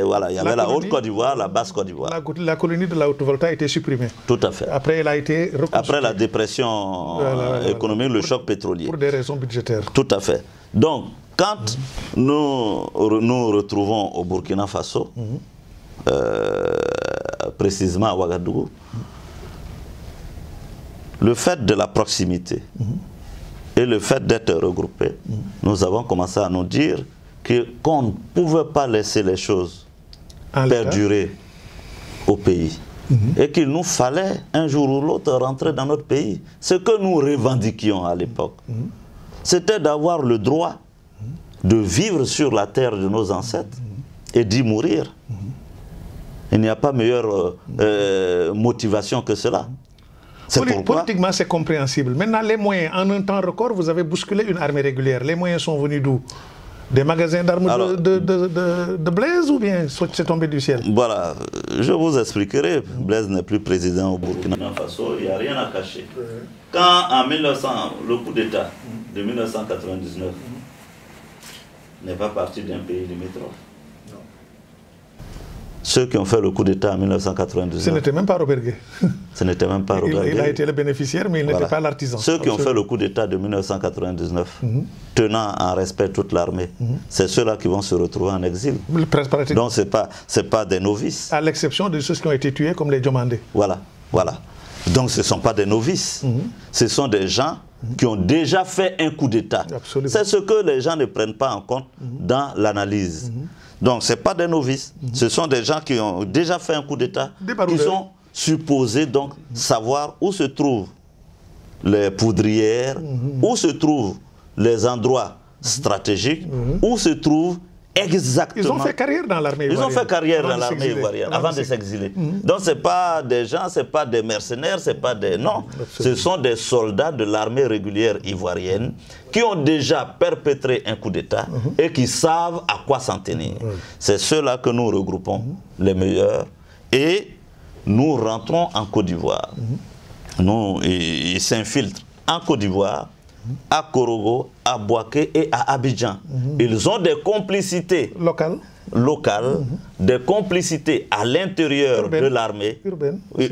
[SPEAKER 2] voilà, il y avait la Haute-Côte d'Ivoire, la Basse-Côte d'Ivoire.
[SPEAKER 1] La colonie de la Haute-Volta a été supprimée.
[SPEAKER 2] Tout à fait.
[SPEAKER 1] Après, elle a été reconstruite.
[SPEAKER 2] Après la dépression économique, le choc pétrolier.
[SPEAKER 1] Pour des raisons budgétaires.
[SPEAKER 2] Tout à fait. Donc, quand nous nous retrouvons au Burkina Faso, précisément à Ouagadougou, le fait de la proximité et le fait d'être regroupés, nous avons commencé à nous dire qu'on ne pouvait pas laisser les choses perdurer au pays. Et qu'il nous fallait un jour ou l'autre rentrer dans notre pays. Ce que nous revendiquions à l'époque, c'était d'avoir le droit de vivre sur la terre de nos ancêtres et d'y mourir. Il n'y a pas meilleure motivation que cela.
[SPEAKER 1] Politiquement, c'est compréhensible. Maintenant, les moyens, en un temps record, vous avez bousculé une armée régulière. Les moyens sont venus d'où? Des magasins d'armes de Blaise ou bien c'est tombé du ciel? Voilà,
[SPEAKER 2] je vous expliquerai. Blaise n'est plus président au Burkina Faso, il n'y a rien à cacher. Quand en 1900, le coup d'État de 1999 n'est pas parti d'un pays limitrophe. Ceux qui ont fait le coup d'État en 1999...
[SPEAKER 1] Ce n'était même pas Robert Gueye.
[SPEAKER 2] Ce n'était même pas Robert Gueye.
[SPEAKER 1] Il a été le bénéficiaire, mais il n'était pas l'artisan.
[SPEAKER 2] Ceux qui ont fait le coup d'État de 1999, tenant en respect toute l'armée, c'est ceux-là qui vont se retrouver en exil. Donc ce n'est pas des novices.
[SPEAKER 1] À l'exception de ceux qui ont été tués, comme les Diomandés.
[SPEAKER 2] Voilà, voilà. Donc ce ne sont pas des novices. Ce sont des gens qui ont déjà fait un coup d'État. C'est ce que les gens ne prennent pas en compte dans l'analyse. Donc, ce n'est pas des novices. Ce sont des gens qui ont déjà fait un coup d'État, qui sont supposés donc savoir où se trouvent les poudrières, où se trouvent les endroits stratégiques, où se trouvent Exactement.
[SPEAKER 1] Ils ont fait carrière dans l'armée ivoirienne.
[SPEAKER 2] Ils ont fait carrière dans l'armée ivoirienne avant de s'exiler. Donc ce n'est pas des gens, ce n'est pas des mercenaires, ce n'est pas des... Non, ce sont des soldats de l'armée régulière ivoirienne qui ont déjà perpétré un coup d'État et qui savent à quoi s'en tenir. C'est ceux-là que nous regroupons, les meilleurs, et nous rentrons en Côte d'Ivoire. Ils s'infiltrent en Côte d'Ivoire, à Korogo, à Bouaké et à Abidjan. Ils ont des complicités locales, des complicités à l'intérieur de l'armée,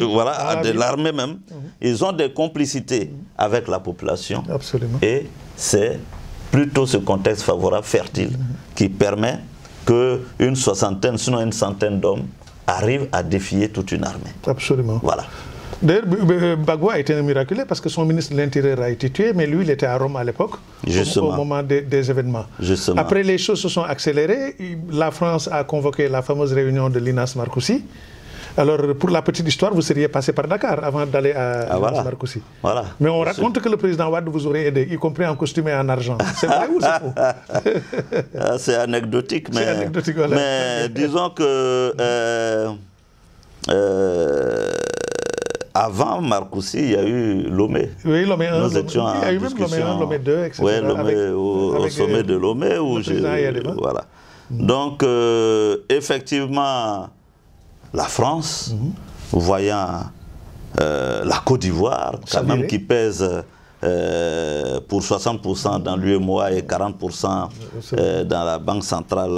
[SPEAKER 2] voilà, de l'armée même. Ils ont des complicités avec la population.
[SPEAKER 1] Absolument.
[SPEAKER 2] Et c'est plutôt ce contexte favorable, fertile, qui permet qu'une soixantaine, sinon une centaine d'hommes arrivent à défier toute une armée.
[SPEAKER 1] Absolument.
[SPEAKER 2] Voilà.
[SPEAKER 1] D'ailleurs, Gbagbo a été un miraculé parce que son ministre de l'Intérieur a été tué, mais lui, il était à Rome à l'époque, au moment des événements.
[SPEAKER 2] Justement.
[SPEAKER 1] Après, les choses se sont accélérées. La France a convoqué la fameuse réunion de Linas Marcoussi. Alors, pour la petite histoire, vous seriez passé par Dakar avant d'aller à Linas Marcoussi.
[SPEAKER 2] Voilà.
[SPEAKER 1] Mais on raconte que le président Wade vous aurait aidé, y compris en costume et en argent. C'est vrai ou c'est faux?
[SPEAKER 2] C'est anecdotique, mais,
[SPEAKER 1] anecdotique, voilà.
[SPEAKER 2] Mais disons que... avant Marcoussi, il y a eu Lomé.
[SPEAKER 1] Oui, Lomé 1.
[SPEAKER 2] Nous étions
[SPEAKER 1] il y a eu même Lomé 1, Lomé 2, etc.
[SPEAKER 2] Oui, au sommet de Lomé. Où voilà. Donc, effectivement, la France, voyant la Côte d'Ivoire, quand même, qui pèse pour 60% dans l'UEMOA et 40% dans la Banque centrale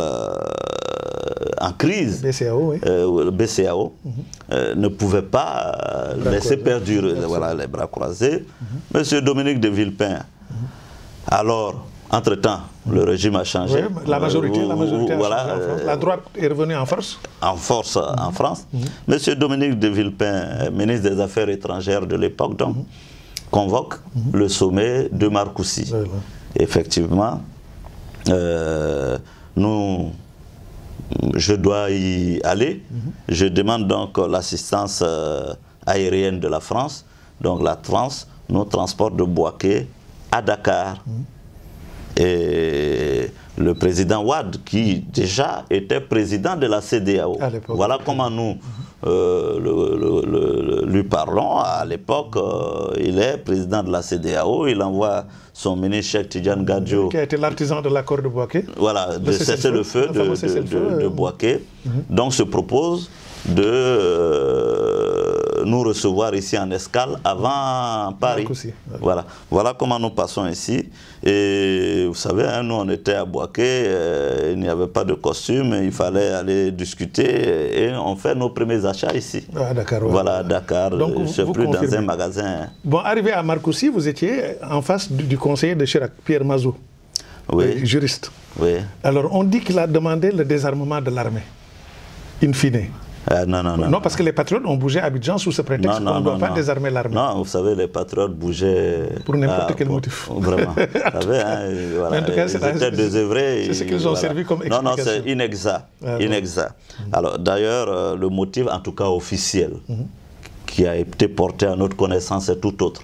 [SPEAKER 2] en crise,
[SPEAKER 1] BCAO, oui.
[SPEAKER 2] Le BCAO, ne pouvait pas laisser perdurer les bras croisés. Monsieur Dominique de Villepin, alors, entre-temps, le régime a changé.
[SPEAKER 1] Oui, la majorité a changé en France. La droite est revenue en force.
[SPEAKER 2] En force en France. Monsieur Dominique de Villepin, ministre des Affaires étrangères de l'époque, donc, convoque le sommet de Marcoussi. Effectivement, je dois y aller. Je demande donc l'assistance aérienne de la France. Donc la France nous transporte de Bouaké à Dakar. Et le président Wade, qui déjà était président de la CEDEAO, voilà comment nous lui parlons. À l'époque, il est président de la CEDEAO, il envoie son ministre Cheikh Tidiane Gadio,
[SPEAKER 1] qui a été l'artisan de l'accord de Bouaké.
[SPEAKER 2] Voilà, de cesser le feu de Bouaké. Donc se propose de nous recevoir ici en escale avant Paris. Voilà comment nous passons ici. Et vous savez, hein, nous on était à Bouaké, il n'y avait pas de costume, il fallait aller discuter et on fait nos premiers achats ici.
[SPEAKER 1] À Dakar.
[SPEAKER 2] Voilà, à Dakar, je ne sais plus, dans un magasin.
[SPEAKER 1] Bon, arrivé à Marcoussi, vous étiez en face du conseiller de Chirac, Pierre Mazot, juriste.
[SPEAKER 2] Oui.
[SPEAKER 1] Alors on dit qu'il a demandé le désarmement de l'armée, in fine. Non, parce que les patriotes ont bougé à Abidjan sous ce prétexte qu'on ne doit pas désarmer l'armée.
[SPEAKER 2] Non, vous savez, les patriotes bougeaient...
[SPEAKER 1] Pour n'importe quel motif.
[SPEAKER 2] Vraiment. Vous savez, hein, voilà, en tout cas, ils étaient désœuvrés.
[SPEAKER 1] C'est ce qu'ils ont servi comme explication.
[SPEAKER 2] Non, c'est inexact. Inexact. Alors, d'ailleurs, le motif, en tout cas officiel, qui a été porté à notre connaissance est tout autre.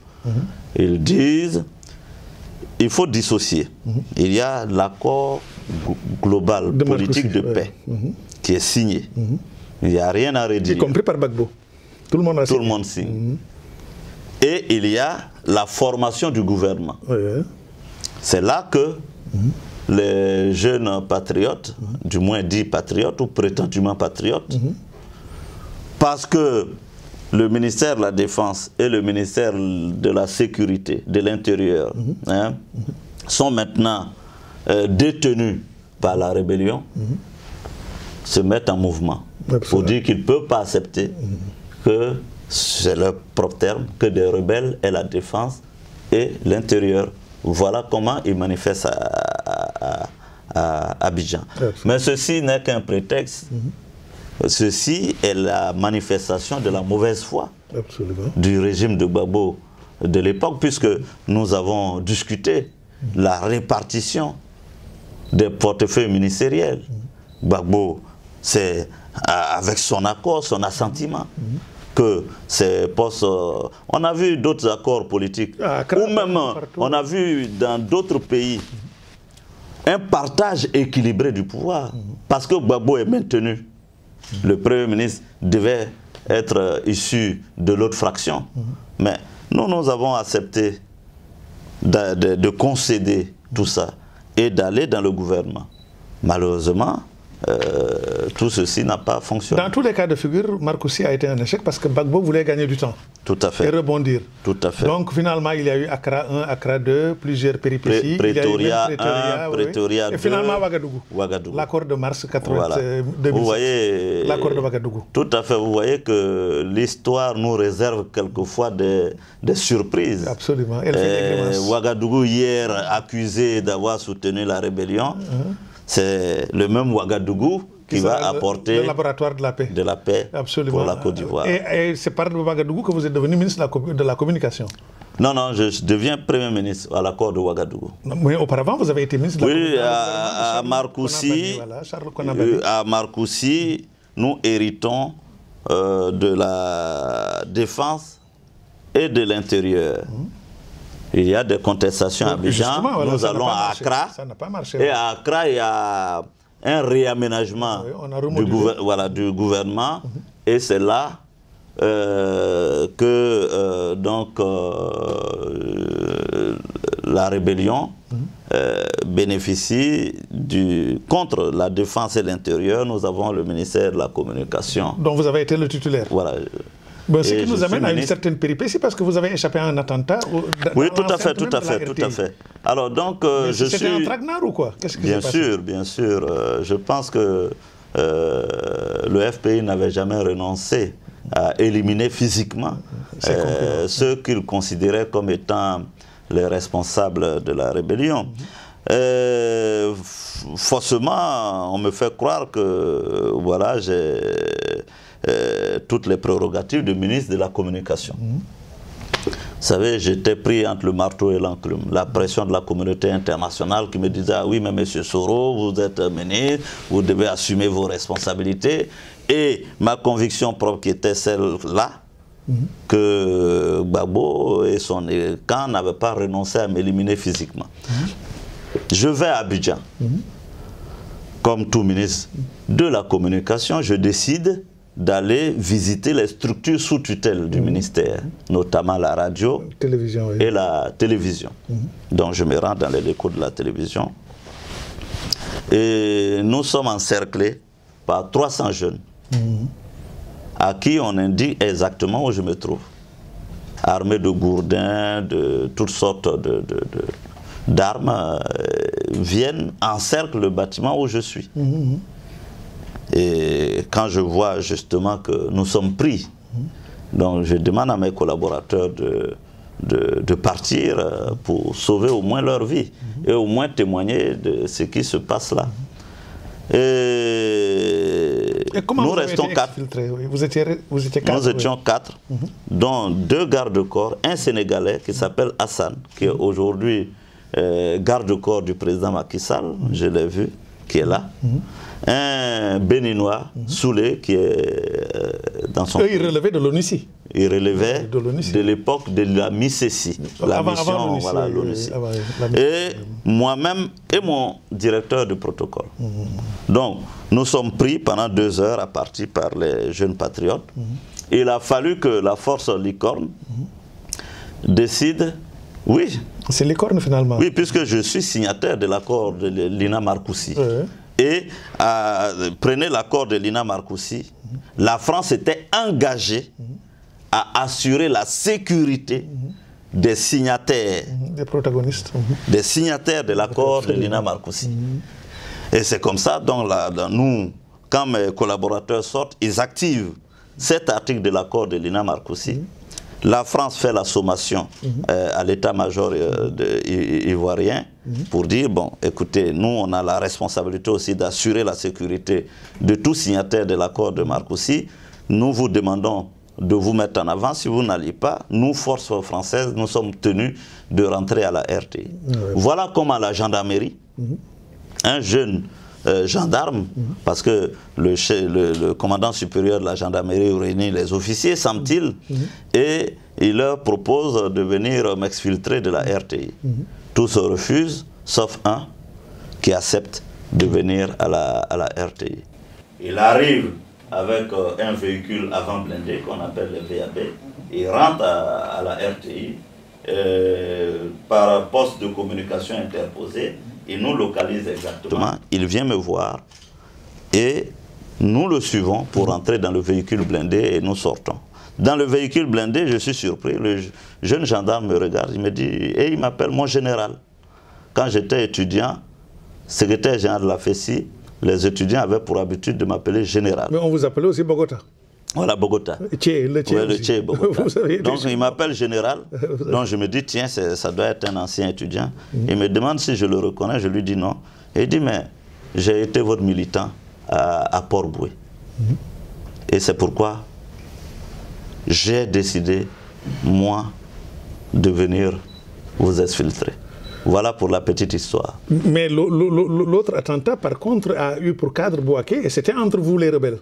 [SPEAKER 2] Ils disent, il faut dissocier. Il y a l'accord global politique de paix qui est signé. Il n'y a rien à redire.
[SPEAKER 1] Y compris par Gbagbo. Tout le monde a signé.
[SPEAKER 2] Tout le monde signe. Et il y a la formation du gouvernement. C'est là que les jeunes patriotes, du moins dits patriotes ou prétendument patriotes, parce que le ministère de la Défense et le ministère de la Sécurité, de l'Intérieur, sont maintenant détenus par la rébellion, se mettent en mouvement. Pour dire qu'ils ne peuvent pas accepter que, c'est leur propre terme, que des rebelles aient la défense et l'intérieur. Voilà comment ils manifestent à Abidjan. Mais ceci n'est qu'un prétexte. Ceci est la manifestation de la mauvaise foi du régime de Gbagbo de l'époque, puisque nous avons discuté la répartition des portefeuilles ministériels. Gbagbo, c'est avec son accord, son assentiment, que ces postes... on a vu d'autres accords politiques, ou même on a vu dans d'autres pays, un partage équilibré du pouvoir. Parce que Gbagbo est maintenu. Le Premier ministre devait être issu de l'autre fraction. Mais nous avons accepté de concéder tout ça et d'aller dans le gouvernement. Malheureusement, tout ceci n'a pas fonctionné.
[SPEAKER 1] Dans tous les cas de figure, Markoussi a été un échec parce que Gbagbo voulait gagner du temps.
[SPEAKER 2] Tout à fait.
[SPEAKER 1] Et rebondir.
[SPEAKER 2] Tout à fait.
[SPEAKER 1] Donc finalement, il y a eu Accra 1, Accra 2, plusieurs péripéties.
[SPEAKER 2] Pretoria 1, Pretoria 2.
[SPEAKER 1] Et finalement, Ouagadougou. L'accord de mars 2007.
[SPEAKER 2] Vous voyez,
[SPEAKER 1] l'accord de Ouagadougou.
[SPEAKER 2] Tout à fait. Vous voyez que l'histoire nous réserve quelquefois des surprises.
[SPEAKER 1] Absolument. Elle fait
[SPEAKER 2] Ouagadougou, hier, accusé d'avoir soutenu la rébellion. C'est le même Ouagadougou qui va apporter
[SPEAKER 1] le laboratoire de la paix,
[SPEAKER 2] Absolument. Pour la Côte d'Ivoire.
[SPEAKER 1] Et c'est par Ouagadougou que vous êtes devenu ministre de la communication.
[SPEAKER 2] Non, je deviens Premier ministre à l'accord de Ouagadougou.
[SPEAKER 1] Mais auparavant, vous avez été ministre de la communication.
[SPEAKER 2] Oui, à Markoussi, nous héritons de la défense et de l'intérieur. Il y a des contestations à Abidjan, voilà, nous allons à Accra, et à Accra, il y a un réaménagement du gouvernement, et c'est là que la rébellion bénéficie contre la défense et l'intérieur. Nous avons le ministère de la Communication.
[SPEAKER 1] Donc vous avez été le titulaire.
[SPEAKER 2] Voilà.
[SPEAKER 1] Bon, ce qui nous amène à une certaine péripétie parce que vous avez échappé à un attentat.
[SPEAKER 2] Oui, tout à fait. Alors donc, je suis...
[SPEAKER 1] C'était un traquenard ou quoi?
[SPEAKER 2] Bien sûr. Je pense que le FPI n'avait jamais renoncé à éliminer physiquement ceux qu'il considérait comme étant les responsables de la rébellion. Faussement, on me fait croire que voilà, j'ai toutes les prérogatives de ministre de la Communication. Vous savez, j'étais pris entre le marteau et l'enclume. La pression de la communauté internationale qui me disait « Ah oui, mais M. Soro, vous êtes ministre, vous devez assumer vos responsabilités. » Et ma conviction propre qui était celle-là, que Gbagbo et son camp n'avaient pas renoncé à m'éliminer physiquement. Je vais à Abidjan. Comme tout ministre de la Communication, je décide d'aller visiter les structures sous tutelle du ministère, notamment la radio et la télévision. Donc je me rends dans les locaux de la télévision. Et nous sommes encerclés par 300 jeunes à qui on indique exactement où je me trouve. Armés de gourdins, de toutes sortes d'armes, viennent, encerclent le bâtiment où je suis. Et quand je vois justement que nous sommes pris, donc je demande à mes collaborateurs de partir pour sauver au moins leur vie et au moins témoigner de ce qui se passe là.
[SPEAKER 1] Et comment
[SPEAKER 2] nous
[SPEAKER 1] vous
[SPEAKER 2] restons
[SPEAKER 1] avez été
[SPEAKER 2] 4.
[SPEAKER 1] Vous étiez 4.
[SPEAKER 2] Nous étions 4, dont 2 gardes-corps, un Sénégalais qui s'appelle Hassan, qui est aujourd'hui garde-corps du président Macky Sall, je l'ai vu, qui est là. Un Béninois, Soulé, qui est dans son...
[SPEAKER 1] Eux, ils relevaient de l'ONUCI.
[SPEAKER 2] Ils relevaient de l'époque de la MICESI, la mission, voilà, l'ONUCI. Et moi-même et mon directeur de protocole. Donc, nous sommes pris pendant 2 heures à partir par les jeunes patriotes. Il a fallu que la force licorne décide, oui.
[SPEAKER 1] C'est licorne finalement.
[SPEAKER 2] Oui, puisque je suis signataire de l'accord de Lina Markoussi. Et prenez l'accord de Lina Markoussi, la France était engagée à assurer la sécurité des signataires,
[SPEAKER 1] des protagonistes,
[SPEAKER 2] des signataires de l'accord de Lina Markoussi. Et c'est comme ça, donc nous, quand mes collaborateurs sortent, ils activent cet article de l'accord de Lina Markoussi. La France fait la sommation à l'état-major ivoirien pour dire, bon, écoutez, nous, on a la responsabilité aussi d'assurer la sécurité de tous signataires de l'accord de Markoussi. Nous vous demandons de vous mettre en avant. Si vous n'allez pas, nous, forces françaises, nous sommes tenus de rentrer à la RTI. Voilà comment la gendarmerie, un jeune gendarme, parce que le commandant supérieur de la gendarmerie réunit les officiers, semble-t-il, et il leur propose de venir m'exfiltrer de la RTI. Tous se refusent, sauf un qui accepte de venir à la RTI. Il arrive avec un véhicule avant blindé qu'on appelle le VAB. Il rentre à la RTI par poste de communication interposé. Il nous localise exactement. Il vient me voir et nous le suivons pour entrer dans le véhicule blindé et nous sortons. Dans le véhicule blindé, je suis surpris. Le jeune gendarme me regarde, il me dit, et il m'appelle mon général. Quand j'étais étudiant, secrétaire général de la FESI, les étudiants avaient pour habitude de m'appeler général.
[SPEAKER 1] Mais on vous appelait aussi Bogota.
[SPEAKER 2] Voilà, Bogota.
[SPEAKER 1] Le Tché,
[SPEAKER 2] Bogota. Donc il m'appelle général. Donc je me dis, tiens, ça doit être un ancien étudiant. Il me demande si je le reconnais, je lui dis non. Et il dit, mais j'ai été votre militant à Port-Boué. Et c'est pourquoi j'ai décidé, moi, de venir vous exfiltrer. Voilà pour la petite histoire.
[SPEAKER 1] Mais l'autre attentat, par contre, a eu pour cadre Bouaké, et c'était entre vous les rebelles.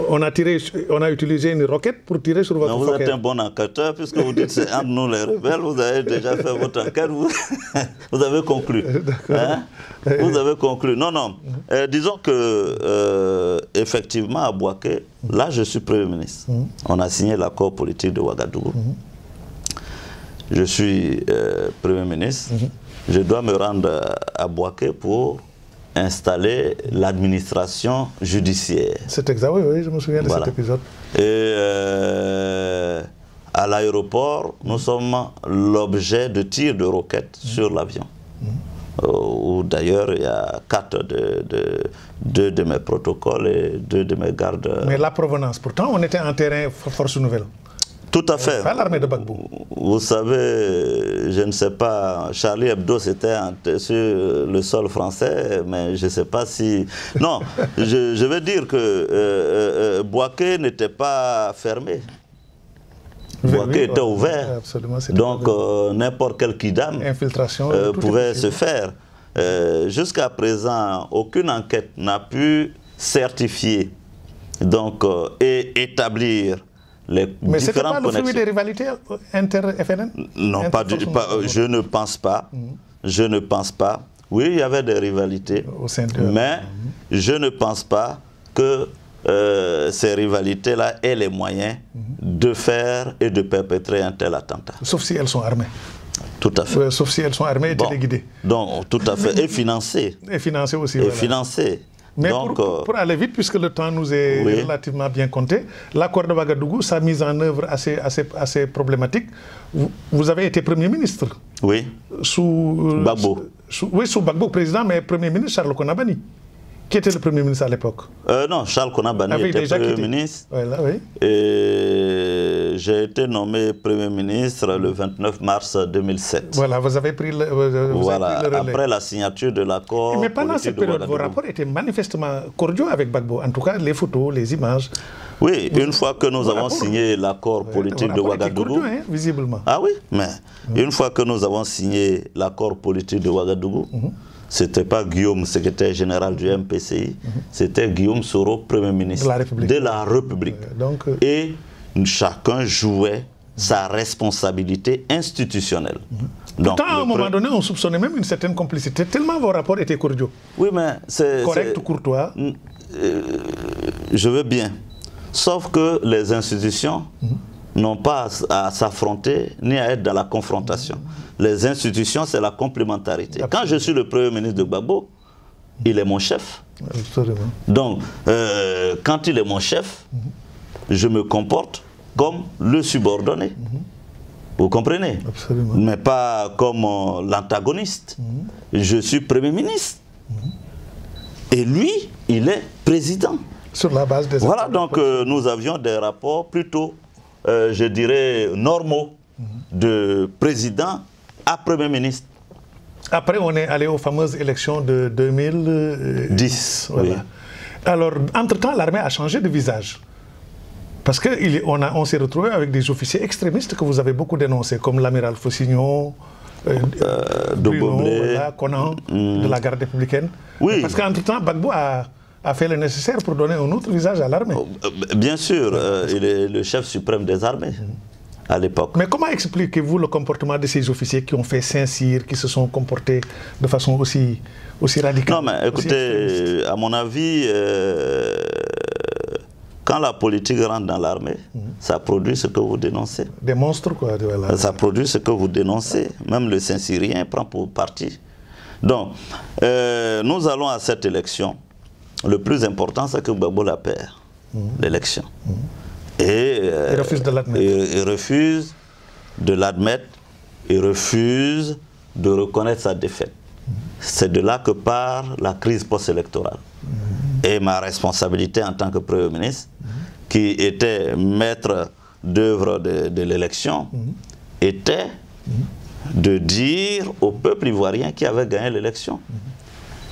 [SPEAKER 1] On a utilisé une roquette pour tirer sur votre
[SPEAKER 2] Vous êtes un bon enquêteur, puisque vous dites c'est entre nous les rebelles, vous avez déjà fait votre enquête, vous avez conclu. Hein? Vous avez conclu. Non, non. Disons que, effectivement, à Bouaké, là, je suis Premier ministre. On a signé l'accord politique de Ouagadougou. Je suis Premier ministre. Je dois me rendre à Bouaké pour installer l'administration judiciaire.
[SPEAKER 1] C'est exact, oui, je me souviens de cet épisode.
[SPEAKER 2] Et à l'aéroport, nous sommes l'objet de tirs de roquettes sur l'avion. Où d'ailleurs il y a 2 de mes protocoles et 2 de mes gardes. Mais
[SPEAKER 1] la provenance, pourtant on était en terrain force nouvelle.
[SPEAKER 2] Tout à fait.
[SPEAKER 1] Pas l'armée de Gbagbo.
[SPEAKER 2] Vous savez, je ne sais pas, Charlie Hebdo c'était sur le sol français, mais je ne sais pas si... Non, je veux dire que Bouaké n'était pas fermé. Bouaké était ouvert.
[SPEAKER 1] Absolument,
[SPEAKER 2] donc n'importe quel kidam pouvait se faire. Jusqu'à présent, aucune enquête n'a pu certifier donc, et établir
[SPEAKER 1] mais ce n'était pas le fruit des rivalités inter-FNN?
[SPEAKER 2] Non, je ne pense pas. Je ne pense pas. Oui, il y avait des rivalités, mais je ne pense pas que ces rivalités-là aient les moyens de faire et de perpétrer un tel attentat.
[SPEAKER 1] Sauf si elles sont armées.
[SPEAKER 2] Tout à fait.
[SPEAKER 1] Sauf si elles sont armées et téléguidées.
[SPEAKER 2] Donc, tout à fait. Et financées.
[SPEAKER 1] Et financées aussi.
[SPEAKER 2] Et financées.
[SPEAKER 1] Mais donc, pour aller vite, puisque le temps nous est relativement bien compté, l'accord de Ouagadougou, sa mise en œuvre assez problématique, vous avez été Premier ministre.
[SPEAKER 2] Oui.
[SPEAKER 1] Sous
[SPEAKER 2] Gbagbo.
[SPEAKER 1] Oui, sous Gbagbo, président, mais Premier ministre Charles Konabani. Qui était le Premier ministre à l'époque?
[SPEAKER 2] Non, Charles Konabani était Premier ministre.
[SPEAKER 1] Voilà, oui.
[SPEAKER 2] Et j'ai été nommé Premier ministre le 29 mars 2007.
[SPEAKER 1] Voilà, vous avez pris le relais.
[SPEAKER 2] Après la signature de l'accord.
[SPEAKER 1] Mais pendant cette période, vos rapports étaient manifestement cordiaux avec Gbagbo. En tout cas, les photos, les images.
[SPEAKER 2] Oui, une fois que nous avons signé l'accord politique de Ouagadougou.
[SPEAKER 1] Hein, visiblement.
[SPEAKER 2] Ah oui, mais une fois que nous avons signé l'accord politique de Ouagadougou, ce n'était pas Guillaume, secrétaire général du MPCI, c'était Guillaume Soro, Premier ministre de la République.
[SPEAKER 1] Donc,
[SPEAKER 2] et chacun jouait sa responsabilité institutionnelle. Donc,
[SPEAKER 1] pourtant, à un moment donné, on soupçonnait même une certaine complicité, tellement vos rapports étaient cordiaux.
[SPEAKER 2] Oui, mais c'est...
[SPEAKER 1] Correct ou courtois.
[SPEAKER 2] Je veux bien. Sauf que les institutions n'ont pas à s'affronter ni à être dans la confrontation. Les institutions, c'est la complémentarité. Absolument. Quand je suis le Premier ministre de Gbagbo, il est mon chef.
[SPEAKER 1] Absolument.
[SPEAKER 2] Donc, quand il est mon chef, je me comporte comme le subordonné. Vous comprenez?
[SPEAKER 1] Absolument.
[SPEAKER 2] Mais pas comme l'antagoniste. Je suis Premier ministre. Et lui, il est président.
[SPEAKER 1] Sur la base des...
[SPEAKER 2] Voilà, donc nous avions des rapports plutôt, je dirais, normaux de président à Premier ministre.
[SPEAKER 1] Après, on est allé aux fameuses élections de 2010. Voilà. Oui. Alors, entre-temps, l'armée a changé de visage. Parce qu'on s'est retrouvé avec des officiers extrémistes que vous avez beaucoup dénoncés, comme l'amiral Fossignon, Bruno, voilà, Conan, de la garde républicaine.
[SPEAKER 2] Oui.
[SPEAKER 1] Parce qu'entre-temps, Gbagbo a fait le nécessaire pour donner un autre visage à l'armée.
[SPEAKER 2] Bien sûr, il est le chef suprême des armées. à l'époque.
[SPEAKER 1] Mais comment expliquez-vous le comportement de ces officiers qui ont fait Saint-Cyr, qui se sont comportés de façon aussi radicale?
[SPEAKER 2] Non, mais écoutez, à mon avis, quand la politique rentre dans l'armée, ça produit ce que vous dénoncez.
[SPEAKER 1] Des monstres, quoi. Voilà.
[SPEAKER 2] Ça produit ce que vous dénoncez. Même le Saint-Cyrien prend pour parti. Donc, nous allons à cette élection. Le plus important, c'est que Gbagbo la perd, l'élection. Et il refuse de l'admettre. Il refuse de l'admettre. Il refuse de reconnaître sa défaite. C'est de là que part la crise post-électorale. Et ma responsabilité en tant que Premier ministre, qui était maître d'œuvre de l'élection, était de dire au peuple ivoirien qui avait gagné l'élection.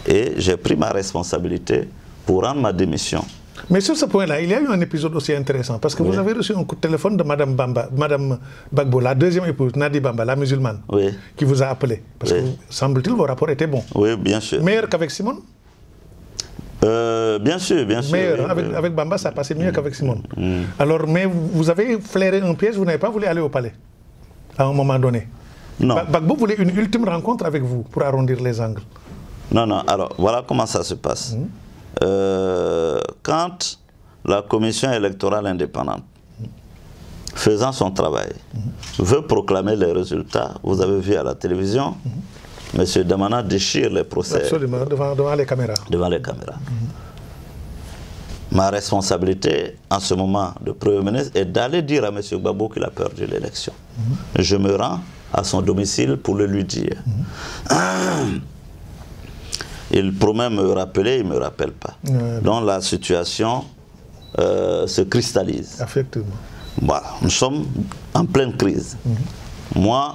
[SPEAKER 2] Et j'ai pris ma responsabilité pour rendre ma démission.
[SPEAKER 1] Mais sur ce point-là, il y a eu un épisode aussi intéressant, parce que vous avez reçu un coup de téléphone de Madame Gbagbo, la deuxième épouse, Nadi Bamba, la musulmane, qui vous a appelé. Parce que, semble-t-il, vos rapports étaient bons.
[SPEAKER 2] Oui, bien sûr.
[SPEAKER 1] Meilleur qu'avec Simone?
[SPEAKER 2] Bien sûr, bien sûr.
[SPEAKER 1] Meilleur. Avec Bamba, ça passait mieux qu'avec Simone. Alors, mais vous avez flairé un piège, vous n'avez pas voulu aller au palais, à un moment donné.
[SPEAKER 2] Non.
[SPEAKER 1] Gbagbo voulait une ultime rencontre avec vous, pour arrondir les angles.
[SPEAKER 2] Non, non, alors, voilà comment ça se passe. Quand la commission électorale indépendante, faisant son travail, veut proclamer les résultats, vous avez vu à la télévision, M. Damana déchire les procès.
[SPEAKER 1] Absolument, devant les caméras.
[SPEAKER 2] Devant les caméras. Ma responsabilité, en ce moment de Premier ministre, est d'aller dire à M. Gbagbo qu'il a perdu l'élection. Je me rends à son domicile pour le lui dire. Il promet me rappeler, il ne me rappelle pas. Donc la situation se cristallise.
[SPEAKER 1] Effectivement.
[SPEAKER 2] Voilà, nous sommes en pleine crise. Moi,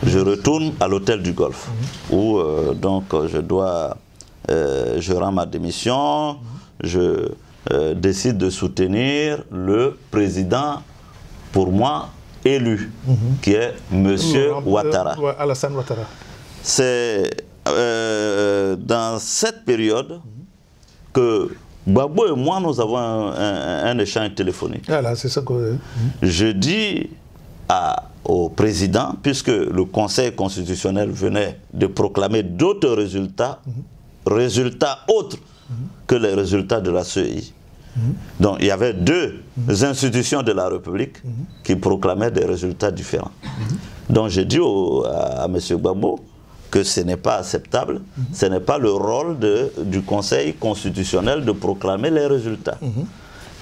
[SPEAKER 2] je retourne à l'hôtel du Golfe, où donc je rends ma démission, je décide de soutenir le président, pour moi, élu, qui est M. Ouattara.
[SPEAKER 1] Alassane Ouattara.
[SPEAKER 2] C'est dans cette période que Gbagbo et moi, nous avons un échange téléphonique.
[SPEAKER 1] Voilà, c'est ça que...
[SPEAKER 2] Je dis au président, puisque le Conseil constitutionnel venait de proclamer d'autres résultats, résultats autres que les résultats de la CEI. Donc il y avait deux institutions de la République qui proclamaient des résultats différents. Donc j'ai dit à M. Gbagbo que ce n'est pas acceptable, ce n'est pas le rôle du Conseil constitutionnel de proclamer les résultats.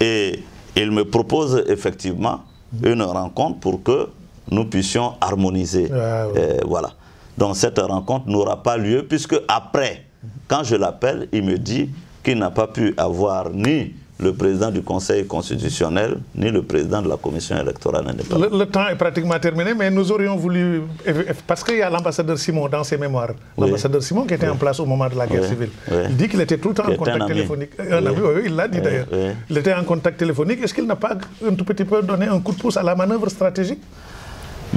[SPEAKER 2] Et il me propose effectivement une rencontre pour que nous puissions harmoniser. Voilà. Donc cette rencontre n'aura pas lieu, puisque après, quand je l'appelle, il me dit qu'il n'a pas pu avoir ni le président du Conseil constitutionnel, ni le président de la Commission électorale indépendante.
[SPEAKER 1] Le temps est pratiquement terminé, mais nous aurions voulu... Parce qu'il y a l'ambassadeur Simon dans ses mémoires. L'ambassadeur Simon qui était en place au moment de la guerre civile. Il dit qu'il était tout le temps en contact téléphonique. Un ami, il l'a dit d'ailleurs. Il était en contact téléphonique. Est-ce qu'il n'a pas un tout petit peu donné un coup de pouce à la manœuvre stratégique?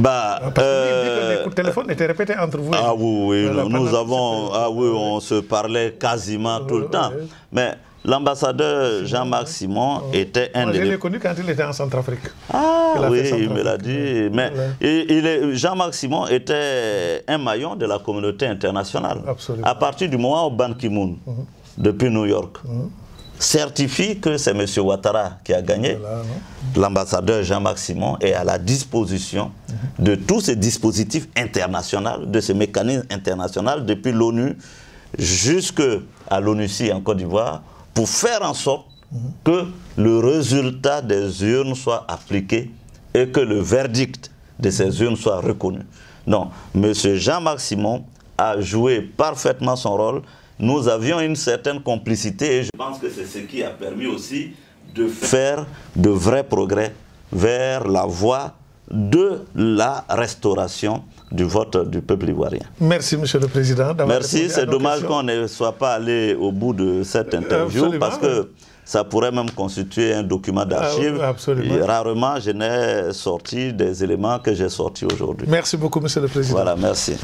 [SPEAKER 1] Parce qu'il dit que les coups de téléphone étaient répétés entre vous.
[SPEAKER 2] Ah oui, nous avons... Ah oui, on se parlait quasiment tout le temps. Mais... l'ambassadeur Jean-Marc Simon était un des...
[SPEAKER 1] Je l'ai connu quand il était en Centrafrique.
[SPEAKER 2] Ah oui, il me l'a dit. Mais Jean-Marc Simon était un maillon de la communauté internationale.
[SPEAKER 1] Absolument.
[SPEAKER 2] À partir du moment où Ban Ki-moon, depuis New York, certifie que c'est M. Ouattara qui a gagné, l'ambassadeur Jean-Marc Simon est à la disposition de tous ces dispositifs internationaux, de ces mécanismes internationaux, depuis l'ONU jusqu'à l'ONUCI en Côte d'Ivoire, pour faire en sorte que le résultat des urnes soit appliqué et que le verdict de ces urnes soit reconnu. Donc, M. Jean-Marc Simon a joué parfaitement son rôle. Nous avions une certaine complicité et je pense que c'est ce qui a permis aussi de faire de vrais progrès vers la voie de la restauration du vote du peuple ivoirien.
[SPEAKER 1] Merci, Monsieur le Président.
[SPEAKER 2] Merci, c'est dommage qu'on ne soit pas allé au bout de cette interview parce que ça pourrait même constituer un document d'archives. Rarement, je n'ai sorti des éléments que j'ai sortis aujourd'hui.
[SPEAKER 1] Merci beaucoup, Monsieur le Président.
[SPEAKER 2] Voilà, merci.